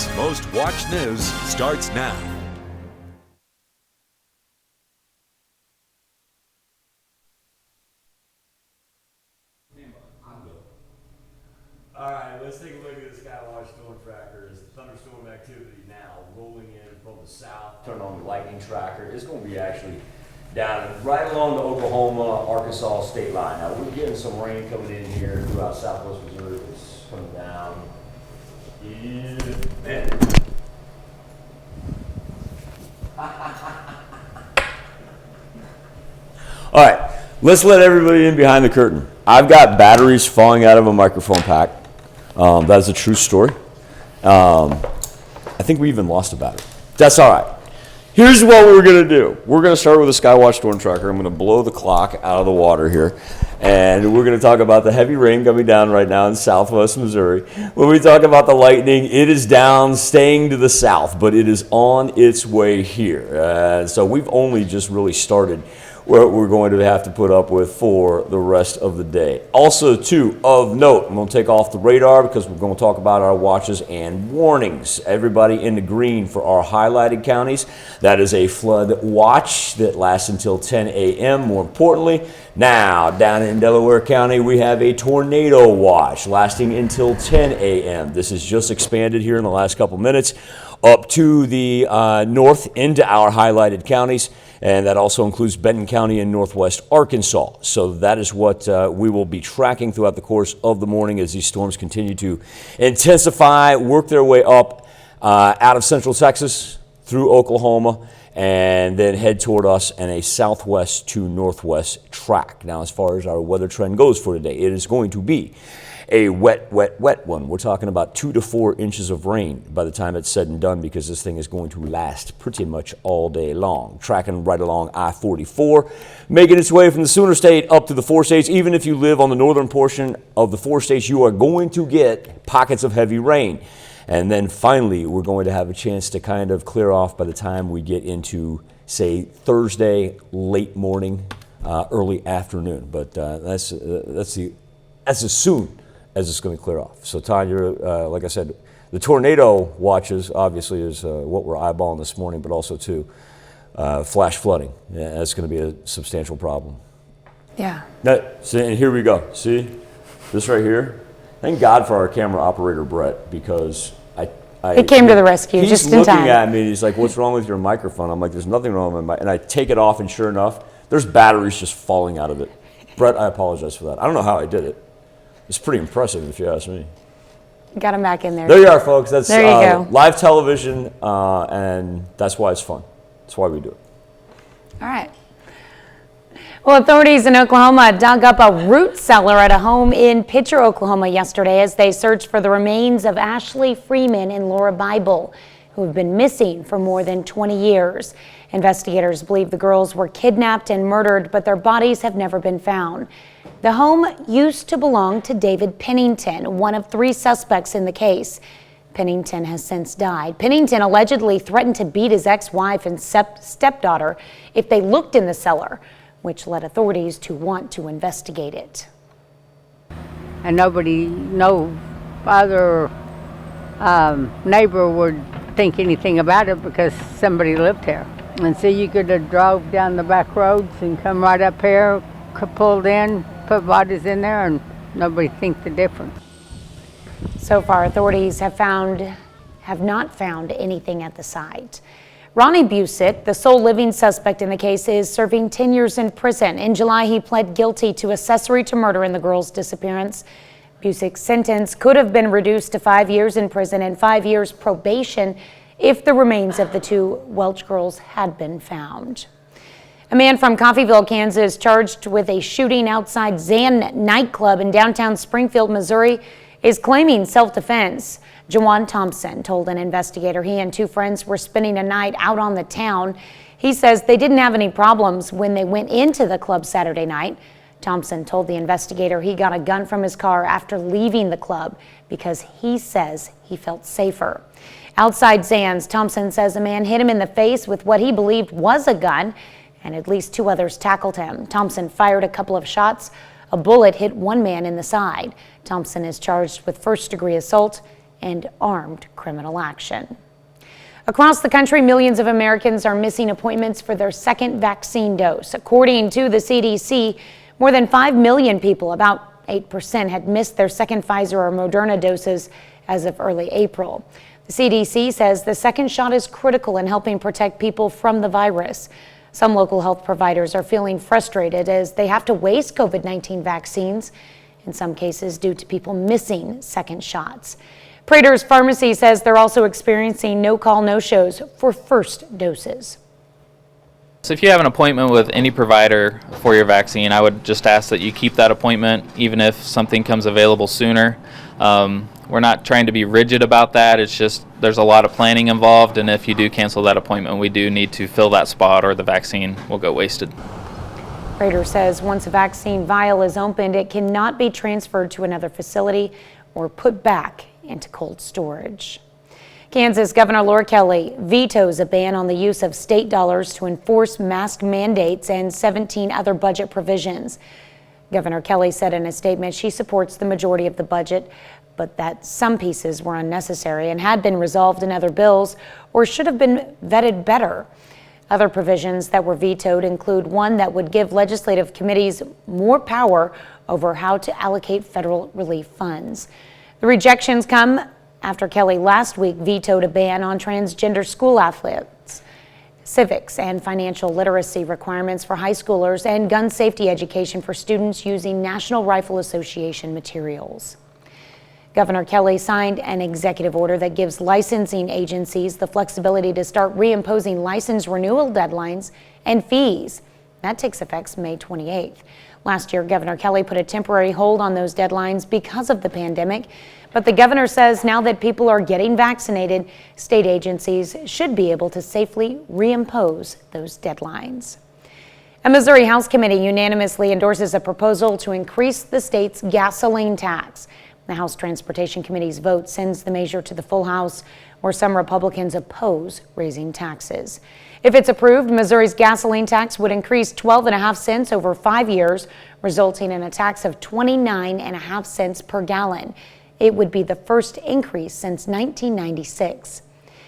America's most watched news starts now. All right, let's take a look at the Skywatch storm tracker. It's thunderstorm activity now rolling in from the south. Turn on the lightning tracker. It's going to be actually down right along the Oklahoma-Arkansas state line. Now, we're getting some rain coming in here throughout southwest Missouri. It's coming down. Yeah, man. All right, let's let everybody in behind the curtain. I've got batteries falling out of a microphone pack. That is a true story. I think we even lost a battery. That's all right. Here's what we're going to do. We're going to start with a Skywatch storm tracker. I'm going to blow the clock out of the water here. And we're going to talk about the heavy rain coming down right now in southwest Missouri. When we talk about the lightning, it is down, staying to the south, but it is on its way here. So we've only just really started what we're going to have to put up with for the rest of the day. Also, too, of note, I'm going to take off the radar because we're going to talk about our watches and warnings. Everybody in the green for our highlighted counties. That is a flood watch that lasts until 10 a.m. More importantly, now down in Delaware County, we have a tornado watch lasting until 10 a.m. This is just expanded here in the last couple minutes up to the north into our highlighted counties. And that also includes Benton County and northwest Arkansas. So that is what we will be tracking throughout the course of the morning as these storms continue to intensify, work their way up out of central Texas through Oklahoma, and then head toward us in a southwest to northwest track. Now, as far as our weather trend goes for today, it is going to be a wet one. We're talking about 2 to 4 inches of rain by the time it's said and done, because this thing is going to last pretty much all day long. Tracking right along I-44, making its way from the Sooner State up to the 4 states. Even if you live on the northern portion of the 4 states, you are going to get pockets of heavy rain. And then finally, we're going to have a chance to kind of clear off by the time we get into, say, Thursday, late morning, early afternoon. But that's as soon as it's going to clear off. So, Tanya, like I said, the tornado watches obviously is what we're eyeballing this morning, but also too flash flooding. Yeah, that's going to be a substantial problem. Yeah. See, and here we go. See this right here. Thank God for our camera operator Brett, because he came to the rescue just in time. He's looking at me. He's like, "What's wrong with your microphone?" I'm like, "There's nothing wrong with my." And I take it off, and sure enough, there's batteries just falling out of it. Brett, I apologize for that. I don't know how I did it. It's pretty impressive, if you ask me. Got him back in there. There you are, folks. That's there you go. Live television, and that's why it's fun. That's why we do it. All right. Well, authorities in Oklahoma dug up a root cellar at a home in Pitcher, Oklahoma yesterday as they searched for the remains of Ashley Freeman and Laura Bible, who have been missing for more than 20 years. Investigators believe the girls were kidnapped and murdered, but their bodies have never been found. The home used to belong to David Pennington, one of 3 suspects in the case. Pennington has since died. Pennington allegedly threatened to beat his ex-wife and stepdaughter if they looked in the cellar, which led authorities to want to investigate it. And nobody, no other neighbor would think anything about it because somebody lived here. And so you could have drove down the back roads and come right up here, pulled in, put bodies in there, and nobody think the difference. So far, authorities have not found anything at the site. Ronnie Busick, the sole living suspect in the case, is serving 10 years in prison. In July, he pled guilty to accessory to murder in the girl's disappearance. Busick's sentence could have been reduced to 5 years in prison and 5 years probation if the remains of the 2 Welch girls had been found. A man from Coffeeville, Kansas, charged with a shooting outside Zan Nightclub in downtown Springfield, Missouri, is claiming self-defense. Jawan Thompson told an investigator he and 2 friends were spending a night out on the town. He says they didn't have any problems when they went into the club Saturday night. Thompson told the investigator he got a gun from his car after leaving the club because he says he felt safer. Outside Zan's, Thompson says a man hit him in the face with what he believed was a gun, and at least 2 others tackled him. Thompson fired a couple of shots. A bullet hit one man in the side. Thompson is charged with first-degree assault and armed criminal action. Across the country, millions of Americans are missing appointments for their second vaccine dose. According to the CDC, more than 5 million people, about 8%, had missed their second Pfizer or Moderna doses as of early April. The CDC says the second shot is critical in helping protect people from the virus. Some local health providers are feeling frustrated as they have to waste COVID-19 vaccines, in some cases due to people missing second shots. Prater's Pharmacy says they're also experiencing no-call, no-shows for first doses. So if you have an appointment with any provider for your vaccine, I would just ask that you keep that appointment even if something comes available sooner. We're not trying to be rigid about that. It's just there's a lot of planning involved, and if you do cancel that appointment, we do need to fill that spot or the vaccine will go wasted. Prater says once a vaccine vial is opened, it cannot be transferred to another facility or put back into cold storage. Kansas Governor Laura Kelly vetoes a ban on the use of state dollars to enforce mask mandates and 17 other budget provisions. Governor Kelly said in a statement she supports the majority of the budget, but that some pieces were unnecessary and had been resolved in other bills or should have been vetted better. Other provisions that were vetoed include one that would give legislative committees more power over how to allocate federal relief funds. The rejections come after Kelly last week vetoed a ban on transgender school athletes, civics and financial literacy requirements for high schoolers, and gun safety education for students using National Rifle Association materials. Governor Kelly signed an executive order that gives licensing agencies the flexibility to start reimposing license renewal deadlines and fees. That takes effect May 28th. Last year, Governor Kelly put a temporary hold on those deadlines because of the pandemic, but the governor says now that people are getting vaccinated, state agencies should be able to safely reimpose those deadlines. A Missouri House committee unanimously endorses a proposal to increase the state's gasoline tax. The House Transportation Committee's vote sends the measure to the full House, where some Republicans oppose raising taxes. If it's approved, Missouri's gasoline tax would increase 12.5 cents over 5 years, resulting in a tax of 29.5 cents per gallon. It would be the first increase since 1996.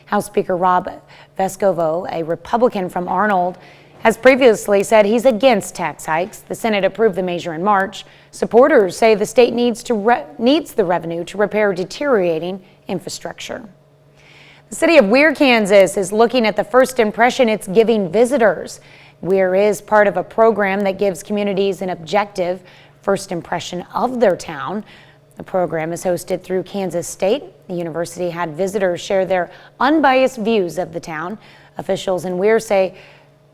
House Speaker Rob Vescovo, a Republican from Arnold, has previously said he's against tax hikes. The Senate approved the measure in March. Supporters say the state needs the revenue to repair deteriorating infrastructure. The city of Weir, Kansas is looking at the first impression it's giving visitors. Weir is part of a program that gives communities an objective first impression of their town. The program is hosted through Kansas State. The university had visitors share their unbiased views of the town. Officials in Weir say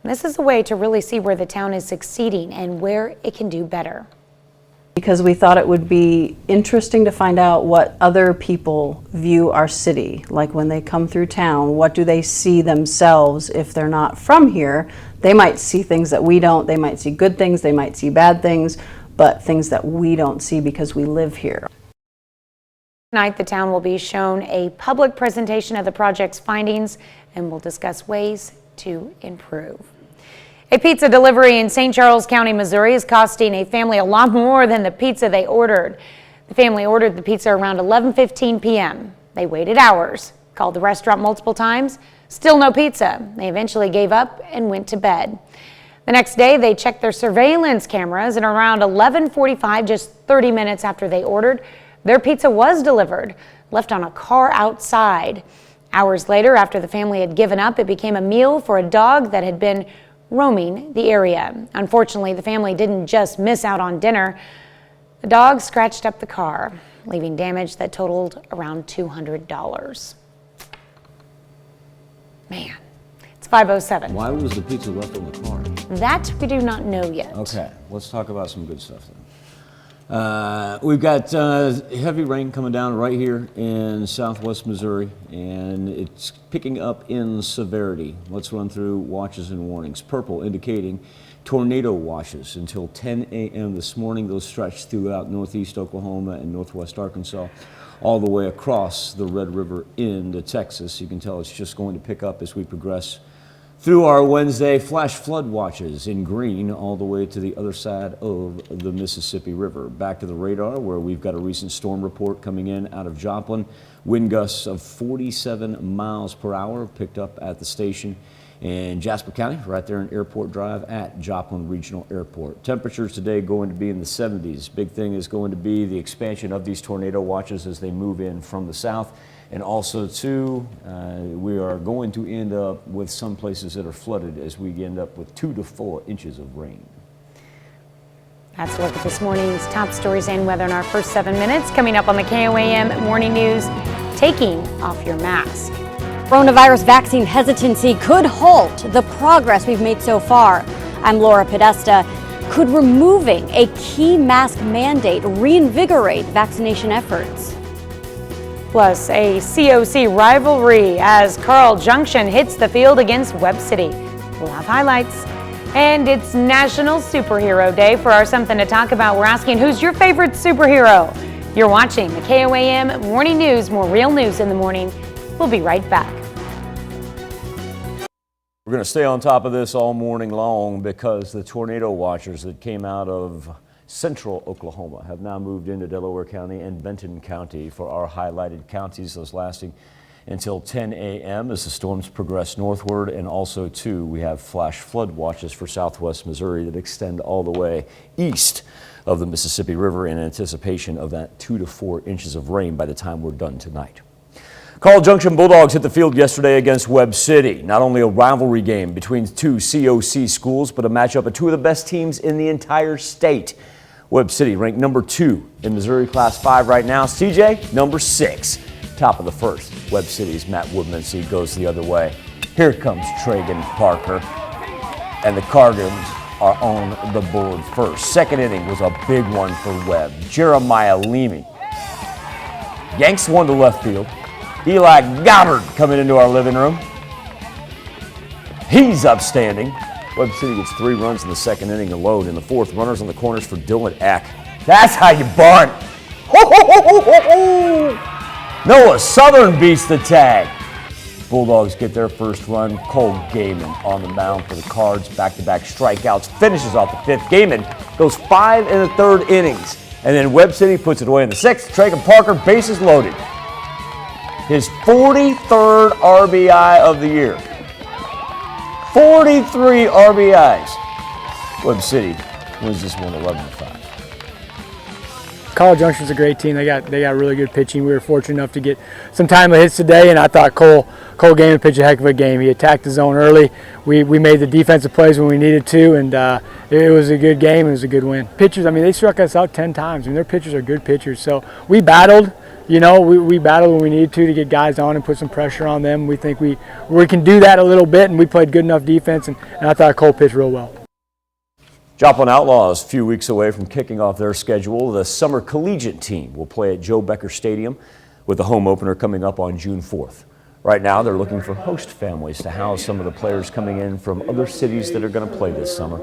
this is a way to really see where the town is succeeding and where it can do better. Because we thought it would be interesting to find out what other people view our city. Like when they come through town, what do they see themselves if they're not from here? They might see things that we don't. They might see good things, they might see bad things, but things that we don't see because we live here. Tonight, the town will be shown a public presentation of the project's findings and will discuss ways to improve. A pizza delivery in St. Charles County, Missouri is costing a family a lot more than the pizza they ordered. The family ordered the pizza around 11:15 p.m. They waited hours, called the restaurant multiple times, still no pizza. They eventually gave up and went to bed. The next day, they checked their surveillance cameras, and around 11:45, just 30 minutes after they ordered, their pizza was delivered, left on a car outside. Hours later, after the family had given up, it became a meal for a dog that had been roaming the area. Unfortunately, the family didn't just miss out on dinner. The dog scratched up the car, leaving damage that totaled around $200. Man, it's 5:07. Why was the pizza left on the car? That we do not know yet. Okay, let's talk about some good stuff then. We've got heavy rain coming down right here in southwest Missouri, and it's picking up in severity. Let's run through watches and warnings. Purple indicating tornado watches until 10 a.m. this morning. Those stretch throughout northeast Oklahoma and northwest Arkansas, all the way across the Red River into Texas. You can tell it's just going to pick up as we progress Through our Wednesday flash flood watches in green all the way to the other side of the Mississippi River. Back to the radar where we've got a recent storm report coming in out of Joplin. Wind gusts of 47 miles per hour picked up at the station in Jasper County, right there in Airport Drive at Joplin Regional Airport. Temperatures today going to be in the 70s. Big thing is going to be the expansion of these tornado watches as they move in from the south. And also, too, we are going to end up with some places that are flooded as we end up with 2 to 4 inches of rain. That's a look at this morning's top stories and weather in our first 7 minutes. Coming up on the KOAM Morning News, taking off your mask. Coronavirus vaccine hesitancy could halt the progress we've made so far. I'm Laura Podesta. Could removing a key mask mandate reinvigorate vaccination efforts? Plus, a COC rivalry as Carl Junction hits the field against Webb City. We'll have highlights. And it's National Superhero Day. For our Something to Talk About, we're asking, who's your favorite superhero? You're watching the KOAM Morning News. More real news in the morning. We'll be right back. We're going to stay on top of this all morning long because the tornado watchers that came out of central Oklahoma have now moved into Delaware County and Benton County for our highlighted counties, those lasting until 10 a.m. as the storms progress northward. And also, too, we have flash flood watches for southwest Missouri that extend all the way east of the Mississippi River in anticipation of that 2 to 4 inches of rain by the time we're done tonight. Carl Junction Bulldogs hit the field yesterday against Webb City. Not only a rivalry game between two COC schools, but a matchup of two of the best teams in the entire state. Webb City ranked number 2 in Missouri Class 5 right now. CJ, number 6. Top of the first. Webb City's Matt Woodmansey goes the other way. Here comes Tragan Parker. And the Cardinals are on the board first. Second inning was a big one for Webb. Jeremiah Leamy yanks one to left field. Eli Goddard coming into our living room. He's upstanding. Webb City gets 3 runs in the second inning alone. In the fourth, runners on the corners for Dylan Eck. That's how you bunt. Noah Southern beats the tag. Bulldogs get their first run. Cole Gaiman on the mound for the Cards. Back-to-back strikeouts. Finishes off the 5th. Gaiman goes 5 in the 3rd innings. And then Webb City puts it away in the 6th. Tragan Parker, bases loaded. His 43rd RBI of the year. 43 RBIs. Webb City wins this one 11-5. Carl Junction's a great team. They got really good pitching. We were fortunate enough to get some timely hits today, and I thought Cole Gaiman pitched a heck of a game. He attacked the zone early. We made the defensive plays when we needed to, and it was a good game. It was a good win. Pitchers, I mean, they struck us out 10 times. I mean, their pitchers are good pitchers. So we battled. You know, we battled when we needed to get guys on and put some pressure on them. We think we can do that a little bit, and we played good enough defense, and I thought Cole pitched real well. Joplin Outlaws a few weeks away from kicking off their schedule. The summer collegiate team will play at Joe Becker Stadium with the home opener coming up on June 4th. Right now, they're looking for host families to house some of the players coming in from other cities that are going to play this summer.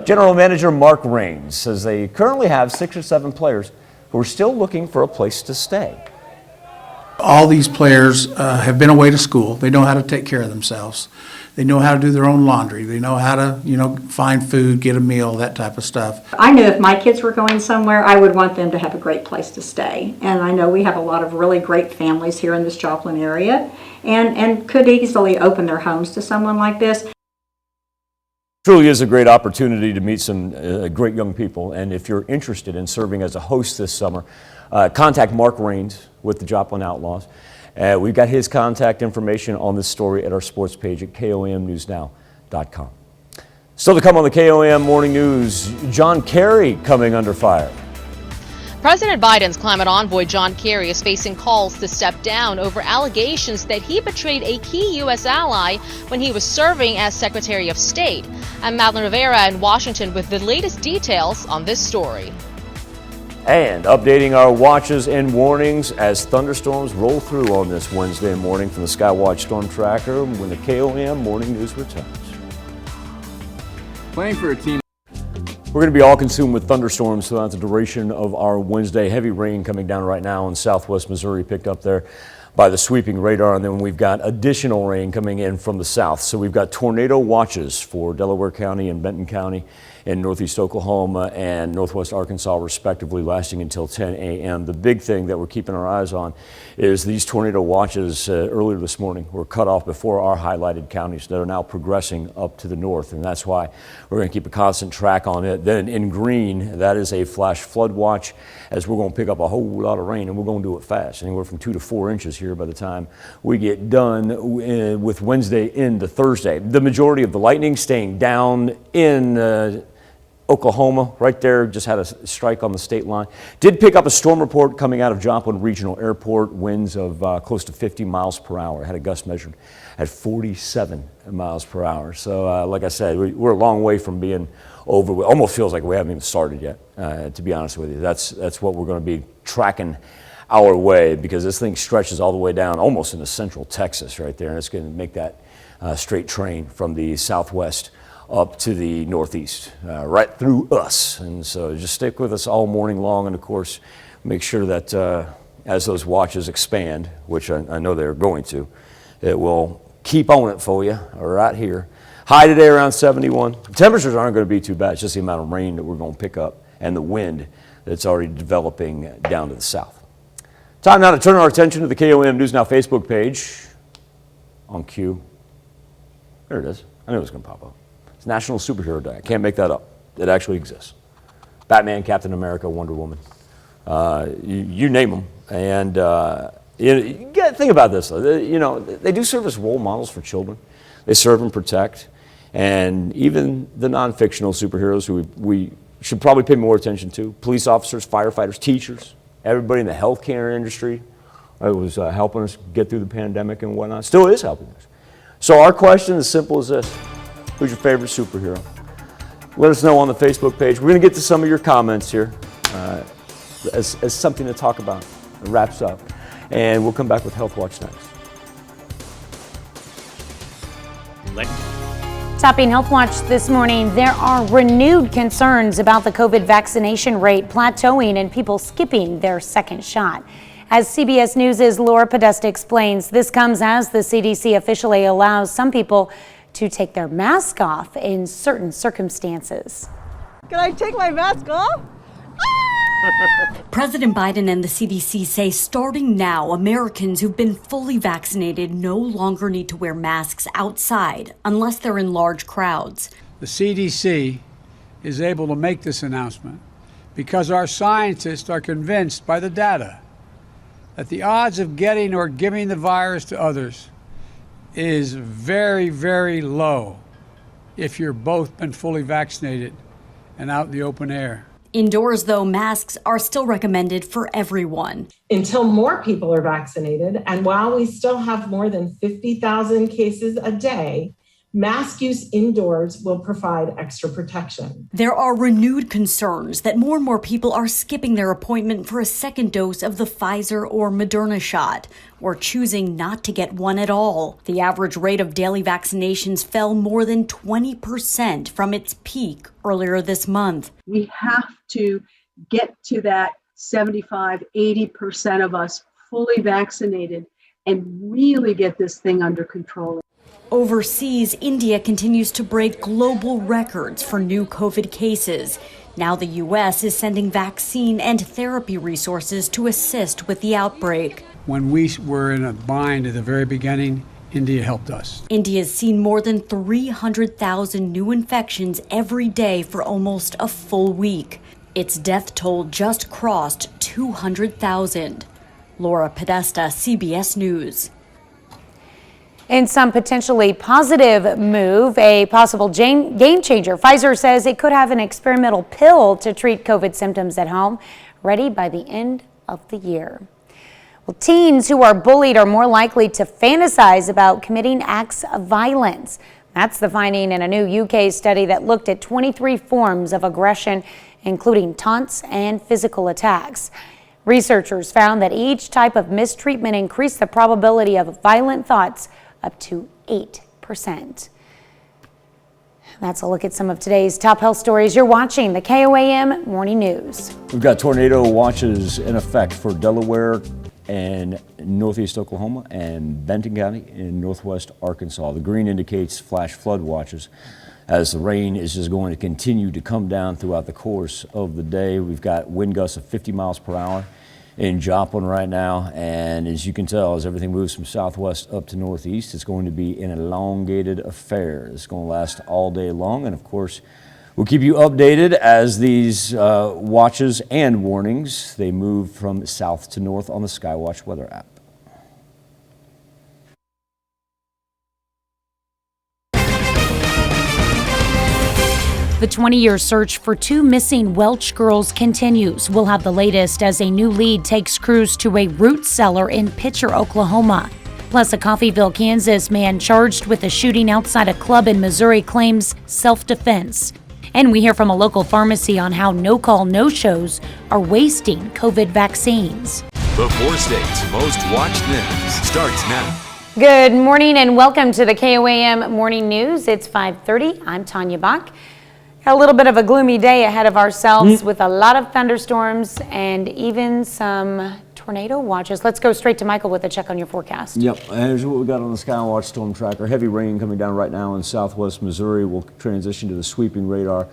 General Manager Mark Raines says they currently have 6 or 7 players who are still looking for a place to stay. All these players have been away to school. They know how to take care of themselves. They know how to do their own laundry. They know how to, find food, get a meal, that type of stuff. I knew if my kids were going somewhere, I would want them to have a great place to stay. And I know we have a lot of really great families here in this Joplin area and could easily open their homes to someone like this. Truly is a great opportunity to meet some great young people. And if you're interested in serving as a host this summer, contact Mark Raines with the Joplin Outlaws. We've got his contact information on this story at our sports page at KOAMnewsnow.com. Still to come on the KOAM Morning News, John Kerry coming under fire. President Biden's climate envoy John Kerry is facing calls to step down over allegations that he betrayed a key U.S. ally when he was serving as Secretary of State. I'm Madeline Rivera in Washington with the latest details on this story. And updating our watches and warnings as thunderstorms roll through on this Wednesday morning from the Skywatch Storm Tracker when the KOAM Morning News returns. Playing for a team. We're going to be all consumed with thunderstorms throughout the duration of our Wednesday. Heavy rain coming down right now in southwest Missouri, picked up there by the sweeping radar, and then we've got additional rain coming in from the south. So we've got tornado watches for Delaware County and Benton County in northeast Oklahoma and northwest Arkansas, respectively, lasting until 10 a.m. The big thing that we're keeping our eyes on is these tornado watches earlier this morning were cut off before our highlighted counties that are now progressing up to the north, and that's why we're going to keep a constant track on it. Then in green, that is a flash flood watch, as we're going to pick up a whole lot of rain, and we're going to do it fast, anywhere from 2 to 4 inches here by the time we get done with Wednesday into Thursday. The majority of the lightning staying down in Oklahoma, right there, just had a strike on the state line. Did pick up a storm report coming out of Joplin Regional Airport, winds of close to 50 miles per hour. Had a gust measured at 47 miles per hour. So like I said, we're a long way from being over. It almost feels like we haven't even started yet, to be honest with you. That's what we're going to be tracking our way, because this thing stretches all the way down almost into central Texas right there, and it's going to make that straight train from the southwest up to the northeast, right through us. And so just stick with us all morning long, and of course make sure that as those watches expand, which I know they're going to, it will keep on it for you right here. High today around 71. Temperatures aren't going to be too bad. It's just the amount of rain that we're going to pick up and the wind that's already developing down to the south. Time now to turn our attention to the KOM News Now Facebook page. On cue. There it is. I knew it was going to pop up. It's National Superhero Day. I can't make that up. It actually exists. Batman, Captain America, Wonder Woman, you name them. And you got to think about this. They do serve as role models for children. They serve and protect. And even the non-fictional superheroes who we should probably pay more attention to, police officers, firefighters, teachers, everybody in the healthcare industry was helping us get through the pandemic and whatnot, still is helping us. So our question is simple as this. Who's your favorite superhero? Let us know on the Facebook page. We're going to get to some of your comments here as something to talk about. It wraps up. And we'll come back with Health Watch next. Topping Health Watch this morning, there are renewed concerns about the COVID vaccination rate plateauing and people skipping their second shot. As CBS News' Laura Podesta explains, this comes as the CDC officially allows some people to take their mask off in certain circumstances. Can I take my mask off? President Biden and the CDC say starting now, Americans who've been fully vaccinated no longer need to wear masks outside unless they're in large crowds. The CDC is able to make this announcement because our scientists are convinced by the data that the odds of getting or giving the virus to others is very, very low if you're both been fully vaccinated and out in the open air. Indoors, though, masks are still recommended for everyone. Until more people are vaccinated, and while we still have more than 50,000 cases a day, mask use indoors will provide extra protection. There are renewed concerns that more and more people are skipping their appointment for a second dose of the Pfizer or Moderna shot, or choosing not to get one at all. The average rate of daily vaccinations fell more than 20% from its peak earlier this month. We have to get to that 75-80% of us fully vaccinated and really get this thing under control. Overseas, India continues to break global records for new COVID cases. Now the U.S. is sending vaccine and therapy resources to assist with the outbreak. When we were in a bind at the very beginning, India helped us. India's seen more than 300,000 new infections every day for almost a full week. Its death toll just crossed 200,000. Laura Podesta, CBS News. In some potentially positive move, a possible game changer, Pfizer says it could have an experimental pill to treat COVID symptoms at home, ready by the end of the year. Well, teens who are bullied are more likely to fantasize about committing acts of violence. That's the finding in a new UK study that looked at 23 forms of aggression, including taunts and physical attacks. Researchers found that each type of mistreatment increased the probability of violent thoughts up to 8%. That's a look at some of today's top health stories. You're watching the KOAM Morning News. We've got tornado watches in effect for Delaware in northeast Oklahoma and Benton County in northwest Arkansas. The green indicates flash flood watches as the rain is just going to continue to come down throughout the course of the day. We've got wind gusts of 50 miles per hour in Joplin right now, and as you can tell, as everything moves from southwest up to northeast, it's going to be an elongated affair. It's going to last all day long, and of course, we'll keep you updated as these watches and warnings, they move from south to north on the Skywatch weather app. The 20-year search for two missing Welch girls continues. We'll have the latest as a new lead takes crews to a root cellar in Pitcher, Oklahoma. Plus, a Coffeeville, Kansas man charged with a shooting outside a club in Missouri claims self-defense. And we hear from a local pharmacy on how no-call, no-shows are wasting COVID vaccines. The 4 states' most watched news starts now. Good morning and welcome to the KOAM Morning News. It's 5:30. I'm Tanya Bach. A little bit of a gloomy day ahead of ourselves with a lot of thunderstorms and even some tornado watches. Let's go straight to Michael with a check on your forecast. Yep, here's what we got on the Skywatch storm tracker. Heavy rain coming down right now in southwest Missouri. We'll transition to the sweeping radar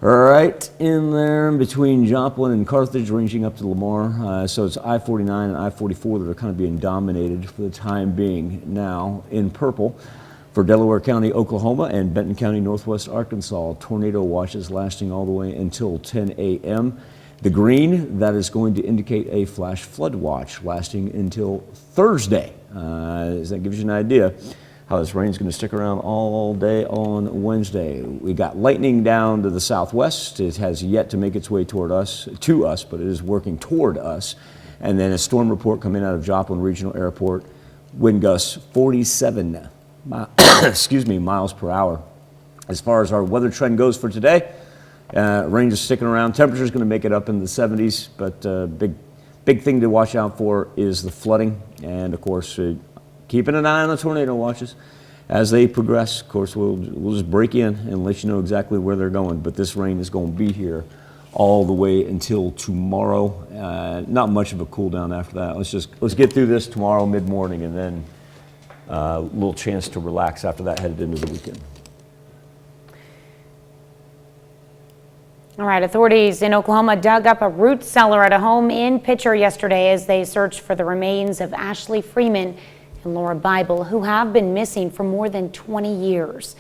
right in there between Joplin and Carthage, ranging up to Lamar. So it's I-49 and I-44 that are kind of being dominated for the time being now in purple. For Delaware County, Oklahoma, and Benton County, northwest Arkansas, tornado watches lasting all the way until 10 a.m. The green, that is going to indicate a flash flood watch lasting until Thursday. That gives you an idea how this rain is going to stick around all day on Wednesday. We got lightning down to the southwest. It has yet to make its way to us, but it is working toward us. And then a storm report coming out of Joplin Regional Airport. Wind gusts 47 miles per hour. As far as our weather trend goes for today, rain is sticking around. Temperature is going to make it up in the 70s, but big thing to watch out for is the flooding, and of course keeping an eye on the tornado watches as they progress. Of course, we'll just break in and let you know exactly where they're going, but this rain is going to be here all the way until tomorrow. Not much of a cool down after that. Let's get through this tomorrow mid-morning, and then a little chance to relax after that, headed into the weekend. All right, authorities in Oklahoma dug up a root cellar at a home in Pitcher yesterday as they searched for the remains of Ashley Freeman and Laura Bible, who have been missing for more than 20 years.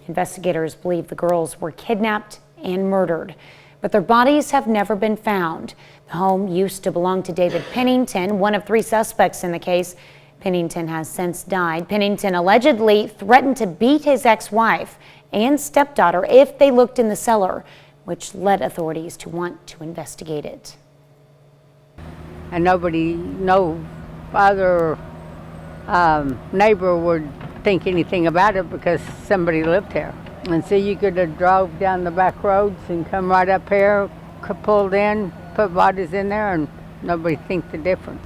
Investigators believe the girls were kidnapped and murdered, but their bodies have never been found. The home used to belong to David Pennington, one of 3 suspects in the case. Pennington has since died. Pennington allegedly threatened to beat his ex-wife and stepdaughter if they looked in the cellar, which led authorities to want to investigate it. And no other neighbor would think anything about it because somebody lived here. And so you could have drove down the back roads and come right up here, pulled in, put bodies in there, and nobody think the difference.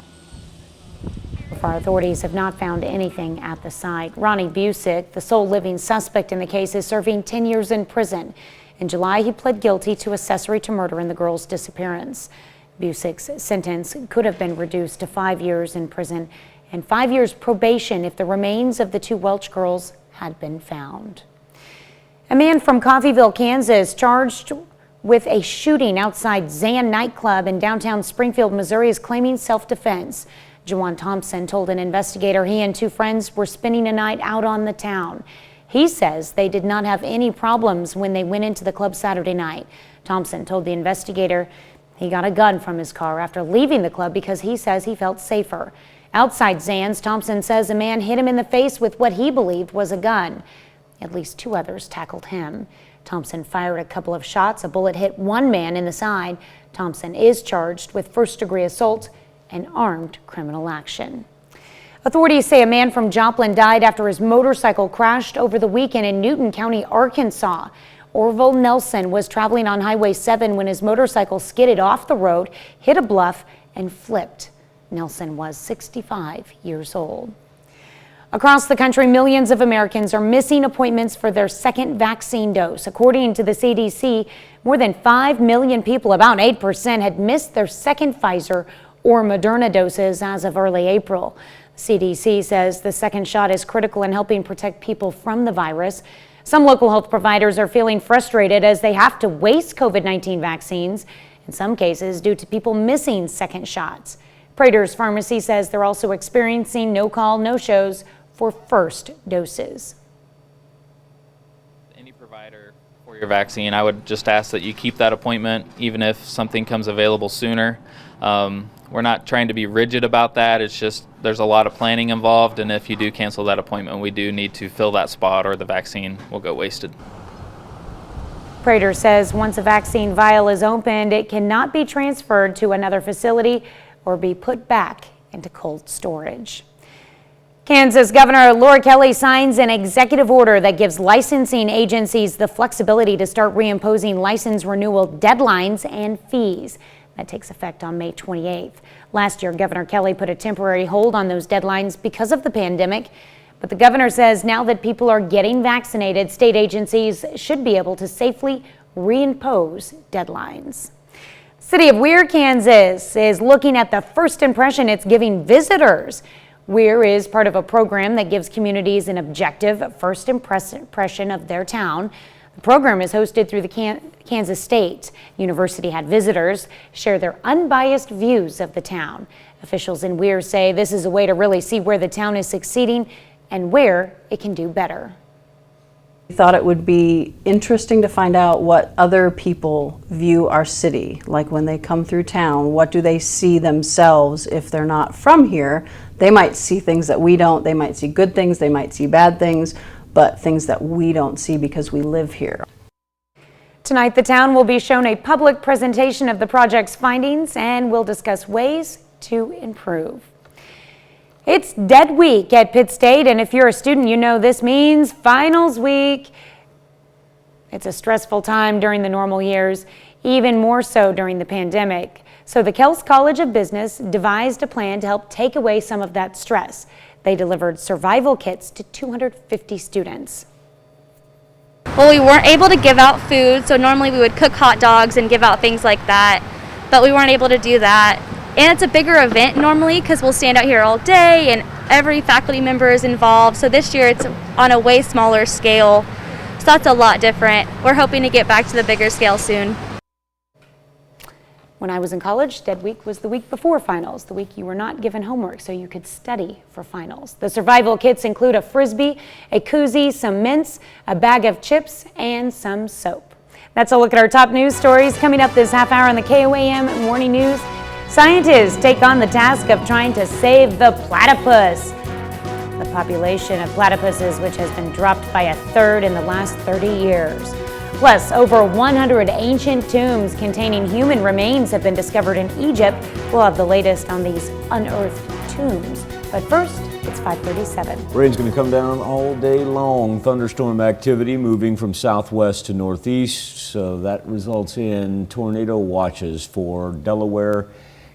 Far, authorities have not found anything at the site. Ronnie Busick, the sole living suspect in the case, is serving 10 years in prison. In July, he pled guilty to accessory to murder in the girl's disappearance. Busick's sentence could have been reduced to 5 years in prison and 5 years probation if the remains of the 2 Welch girls had been found. A man from Coffeeville, Kansas, charged with a shooting outside Zan Nightclub in downtown Springfield, Missouri, is claiming self-defense. Juwan Thompson told an investigator he and 2 friends were spending a night out on the town. He says they did not have any problems when they went into the club Saturday night. Thompson told the investigator he got a gun from his car after leaving the club because he says he felt safer. Outside Zan's, Thompson says a man hit him in the face with what he believed was a gun. At least 2 others tackled him. Thompson fired a couple of shots. A bullet hit 1 man in the side. Thompson is charged with first-degree assault and armed criminal action. Authorities say a man from Joplin died after his motorcycle crashed over the weekend in Newton County, Arkansas. Orville Nelson was traveling on Highway 7 when his motorcycle skidded off the road, hit a bluff, and flipped. Nelson was 65 years old. Across the country, millions of Americans are missing appointments for their second vaccine dose. According to the CDC, more than 5 million people, about 8%, had missed their second Pfizer or Moderna doses as of early April. CDC says the second shot is critical in helping protect people from the virus. Some local health providers are feeling frustrated as they have to waste COVID-19 vaccines, in some cases due to people missing second shots. Prater's Pharmacy says they're also experiencing no-call, no-shows for first doses. Any provider for your vaccine, I would just ask that you keep that appointment even if something comes available sooner. We're not trying to be rigid about that. It's just there's a lot of planning involved, and if you do cancel that appointment, we do need to fill that spot or the vaccine will go wasted. Prater says once a vaccine vial is opened, it cannot be transferred to another facility or be put back into cold storage. Kansas Governor Laura Kelly signs an executive order that gives licensing agencies the flexibility to start reimposing license renewal deadlines and fees. That takes effect on May 28th. Last year, Governor Kelly put a temporary hold on those deadlines because of the pandemic. But the governor says now that people are getting vaccinated, state agencies should be able to safely reimpose deadlines. City of Weir, Kansas is looking at the first impression it's giving visitors. Weir is part of a program that gives communities an objective first impression of their town. The program is hosted through the Kansas State University had visitors share their unbiased views of the town. Officials in Weir say this is a way to really see where the town is succeeding and where it can do better. We thought it would be interesting to find out what other people view our city, like when they come through town, what do they see themselves if they're not from here? They might see things that we don't, they might see good things, they might see bad things, but things that we don't see because we live here. Tonight, the town will be shown a public presentation of the project's findings and will discuss ways to improve. It's dead week at Pitt State, and if you're a student, you know this means finals week. It's a stressful time during the normal years, even more so during the pandemic. So the Kels College of Business devised a plan to help take away some of that stress. They delivered survival kits to 250 students. Well, we weren't able to give out food, so normally we would cook hot dogs and give out things like that, but we weren't able to do that. And it's a bigger event normally because we'll stand out here all day and every faculty member is involved. So this year it's on a way smaller scale, so that's a lot different. We're hoping to get back to the bigger scale soon. When I was in college, Dead Week was the week before finals, the week you were not given homework so you could study for finals. The survival kits include a Frisbee, a koozie, some mints, a bag of chips, and some soap. That's a look at our top news stories coming up this half hour on the KOAM Morning News. Scientists take on the task of trying to save the platypus. The population of platypuses, which has been dropped by a third in the last 30 years. Plus, over 100 ancient tombs containing human remains have been discovered in Egypt. We'll have the latest on these unearthed tombs. But first, it's 5:37. Rain's going to come down all day long. Thunderstorm activity moving from southwest to northeast. So that results in tornado watches for Delaware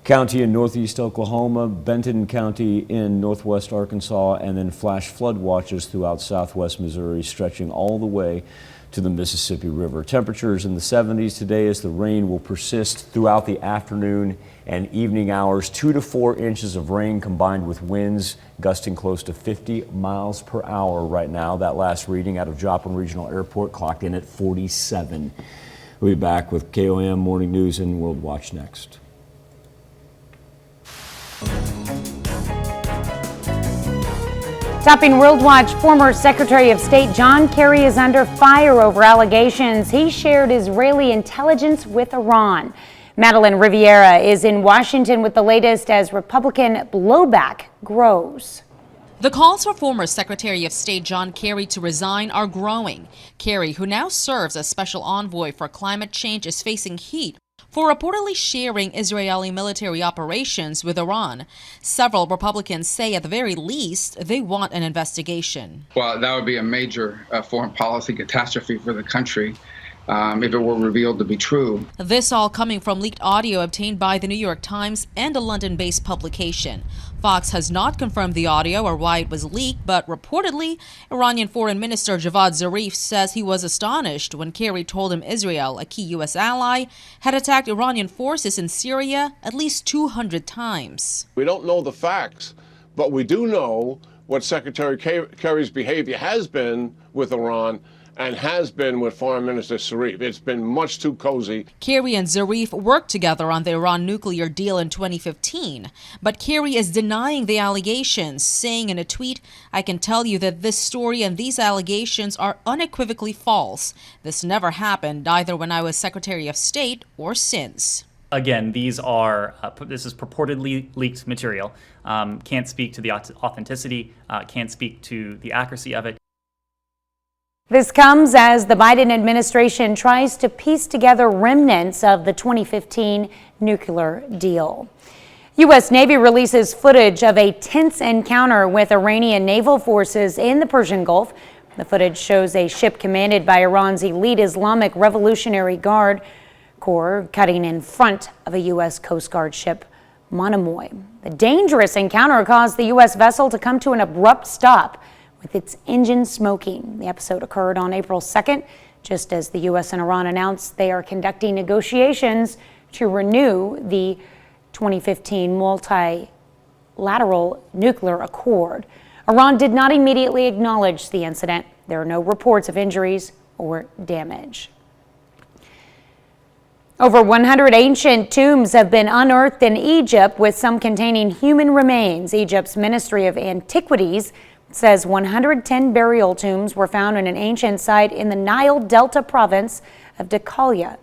County in northeast Oklahoma, Benton County in northwest Arkansas, and then flash flood watches throughout southwest Missouri, stretching all the way to the Mississippi River. Temperatures in the 70s today as the rain will persist throughout the afternoon and evening hours. 2 to 4 inches of rain combined with winds gusting close to 50 miles per hour right now. That last reading out of Joplin Regional Airport clocked in at 47. We'll be back with KOAM Morning News and World Watch next. Topping World Watch, former Secretary of State John Kerry is under fire over allegations he shared Israeli intelligence with Iran. Madeline Riviera is in Washington with the latest as Republican blowback grows. The calls for former Secretary of State John Kerry to resign are growing. Kerry, who now serves as Special Envoy for Climate Change, is facing heat for reportedly sharing Israeli military operations with Iran. Several Republicans say at the very least they want an investigation. Well, that would be a major foreign policy catastrophe for the country. if it were revealed to be true. This all coming from leaked audio obtained by the New York Times and a London-based publication. Fox has not confirmed the audio or why it was leaked, but reportedly, Iranian Foreign Minister Javad Zarif says he was astonished when Kerry told him Israel, a key U.S. ally, had attacked Iranian forces in Syria at least 200 times. We don't know the facts, but we do know what Secretary Kerry's behavior has been with Iran and has been with Foreign Minister Zarif. It's been much too cozy. Kerry and Zarif worked together on the Iran nuclear deal in 2015, but Kerry is denying the allegations, saying in a tweet, "I can tell you that this story and these allegations are unequivocally false. This never happened either when I was Secretary of State or since." Again, these are this is purportedly leaked material. Can't speak to the authenticity, can't speak to the accuracy of it. This comes as the Biden administration tries to piece together remnants of the 2015 nuclear deal. U.S. Navy releases footage of a tense encounter with Iranian naval forces in the Persian Gulf. The footage shows a ship commanded by Iran's elite Islamic Revolutionary Guard Corps cutting in front of a U.S. Coast Guard ship, Monomoy. The dangerous encounter caused the U.S. vessel to come to an abrupt stop with its engine smoking. The episode occurred on April 2nd, just as the U.S. and Iran announced they are conducting negotiations to renew the 2015 multilateral nuclear accord. Iran did not immediately acknowledge the incident. There are no reports of injuries or damage. Over 100 ancient tombs have been unearthed in Egypt, with some containing human remains. Egypt's Ministry of Antiquities says 110 burial tombs were found in an ancient site in the Nile Delta province of Dakalia.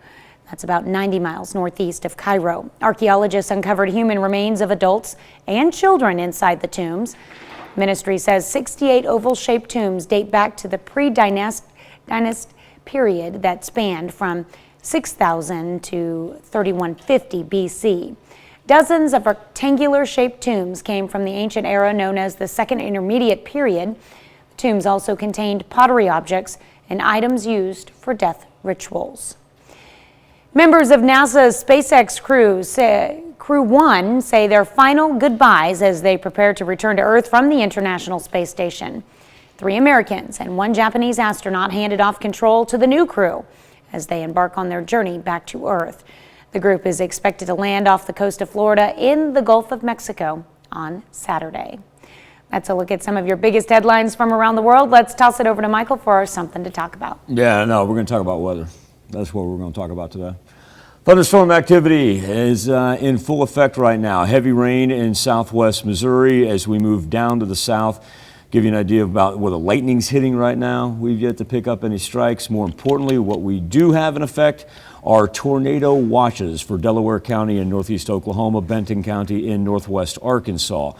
That's about 90 miles northeast of Cairo. Archaeologists uncovered human remains of adults and children inside the tombs. Ministry says 68 oval-shaped tombs date back to the pre-dynastic period that spanned from 6,000 to 3150 BC. Dozens of rectangular-shaped tombs came from the ancient era known as the Second Intermediate Period. The tombs also contained pottery objects and items used for death rituals. Members of NASA's SpaceX Crew 1 say their final goodbyes as they prepare to return to Earth from the International Space Station. 3 Americans and 1 Japanese astronaut handed off control to the new crew as they embark on their journey back to Earth. The group is expected to land off the coast of Florida in the Gulf of Mexico on Saturday. That's a look at some of your biggest headlines from around the world. Let's toss it over to Michael for our Something to Talk About. Yeah, no, we're going to talk about weather. That's what we're going to talk about today. Thunderstorm activity is in full effect right now. Heavy rain in southwest Missouri as we move down to the south. Give you an idea about where the lightning's hitting right now. We've yet to pick up any strikes. More importantly, what we do have in effect are tornado watches for Delaware County in northeast Oklahoma, Benton County in northwest Arkansas.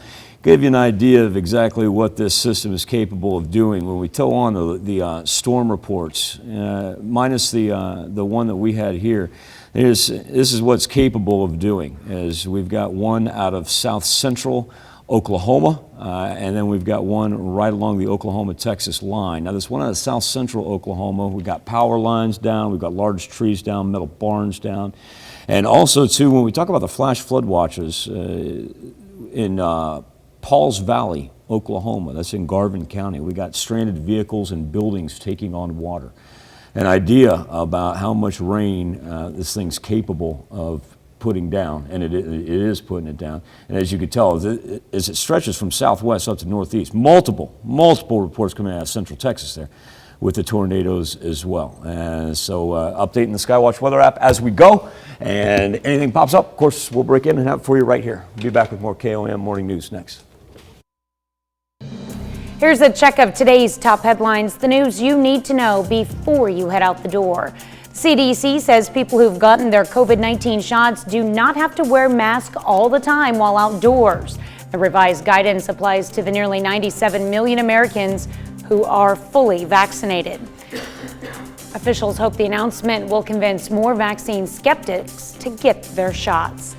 Give you an idea of exactly what this system is capable of doing. When we tow on the storm reports, minus the one that we had here, this is what's capable of doing. As we've got one out of south central Oklahoma, and then we've got one right along the Oklahoma-Texas line. Now, this one out of south central Oklahoma, we've got power lines down, we've got large trees down, metal barns down. And also, too, when we talk about the flash flood watches in Pauls Valley, Oklahoma, that's in Garvin County, we got stranded vehicles and buildings taking on water. An idea about how much rain this thing's capable of putting down, and it is putting it down. And as you can tell, as it stretches from southwest up to northeast, multiple reports coming out of central Texas there with the tornadoes as well. And so updating the Skywatch weather app as we go, and anything pops up, of course, we'll break in and have it for you right here. We'll be back with more KOM Morning News next. Here's a check of today's top headlines, the news you need to know before you head out the door. CDC says people who've gotten their COVID-19 shots do not have to wear masks all the time while outdoors. The revised guidance applies to the nearly 97 million Americans who are fully vaccinated. Officials hope the announcement will convince more vaccine skeptics to get their shots.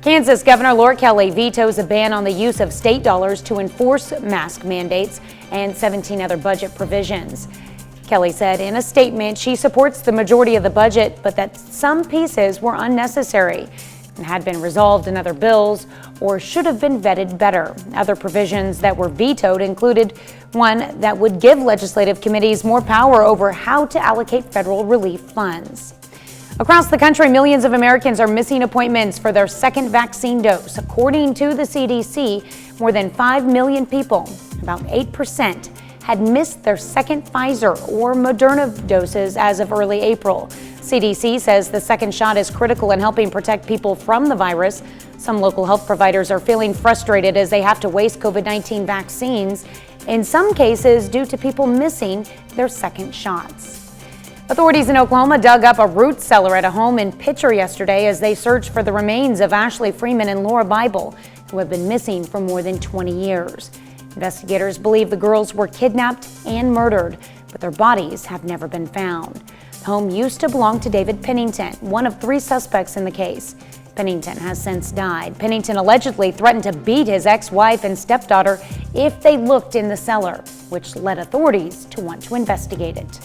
Kansas Governor Laura Kelly vetoes a ban on the use of state dollars to enforce mask mandates and 17 other budget provisions. Kelly said in a statement she supports the majority of the budget, but that some pieces were unnecessary and had been resolved in other bills or should have been vetted better. Other provisions that were vetoed included one that would give legislative committees more power over how to allocate federal relief funds. Across the country, millions of Americans are missing appointments for their second vaccine dose. According to the CDC, more than 5 million people, about 8%, had missed their second Pfizer or Moderna doses as of early April. CDC says the second shot is critical in helping protect people from the virus. Some local health providers are feeling frustrated as they have to waste COVID-19 vaccines, in some cases due to people missing their second shots. Authorities in Oklahoma dug up a root cellar at a home in Pitcher yesterday as they searched for the remains of Ashley Freeman and Laura Bible, who have been missing for more than 20 years. Investigators believe the girls were kidnapped and murdered, but their bodies have never been found. The home used to belong to David Pennington, one of 3 suspects in the case. Pennington has since died. Pennington allegedly threatened to beat his ex-wife and stepdaughter if they looked in the cellar, which led authorities to want to investigate it.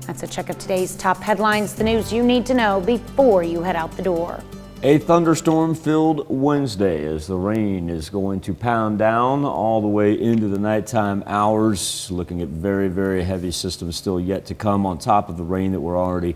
That's a check of today's top headlines, the news you need to know before you head out the door. A thunderstorm-filled Wednesday as the rain is going to pound down all the way into the nighttime hours. Looking at very, very heavy systems still yet to come on top of the rain that we're already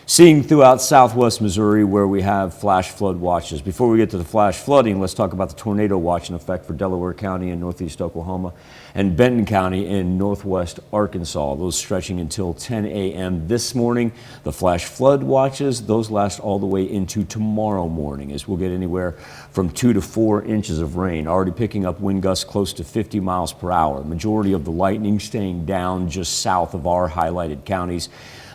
seeing throughout southwest Missouri, where we have flash flood watches. Before we get to the flash flooding, let's talk about the tornado watch in effect for Delaware County in northeast Oklahoma and Benton County in northwest Arkansas. Those stretching until 10 a.m. this morning. The flash flood watches, those last all the way into tomorrow morning, as we'll get anywhere from 2 to 4 inches of rain. Already picking up wind gusts close to 50 miles per hour. Majority of the lightning staying down just south of our highlighted counties.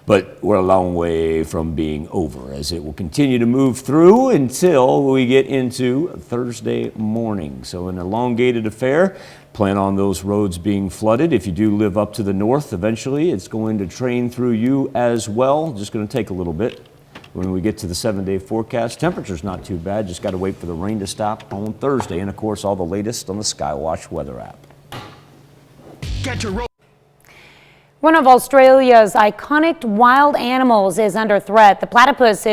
But we're a long way from being over, as it will continue to move through until we get into Thursday morning. So an elongated affair. Plan on those roads being flooded. If you do live up to the north, eventually it's going to train through you as well. Just going to take a little bit. When we get to the 7-day forecast, temperature's not too bad. Just got to wait for the rain to stop on Thursday. And of course, all the latest on the Skywatch weather app. Get your road. One of Australia's iconic wild animals is under threat. The platypus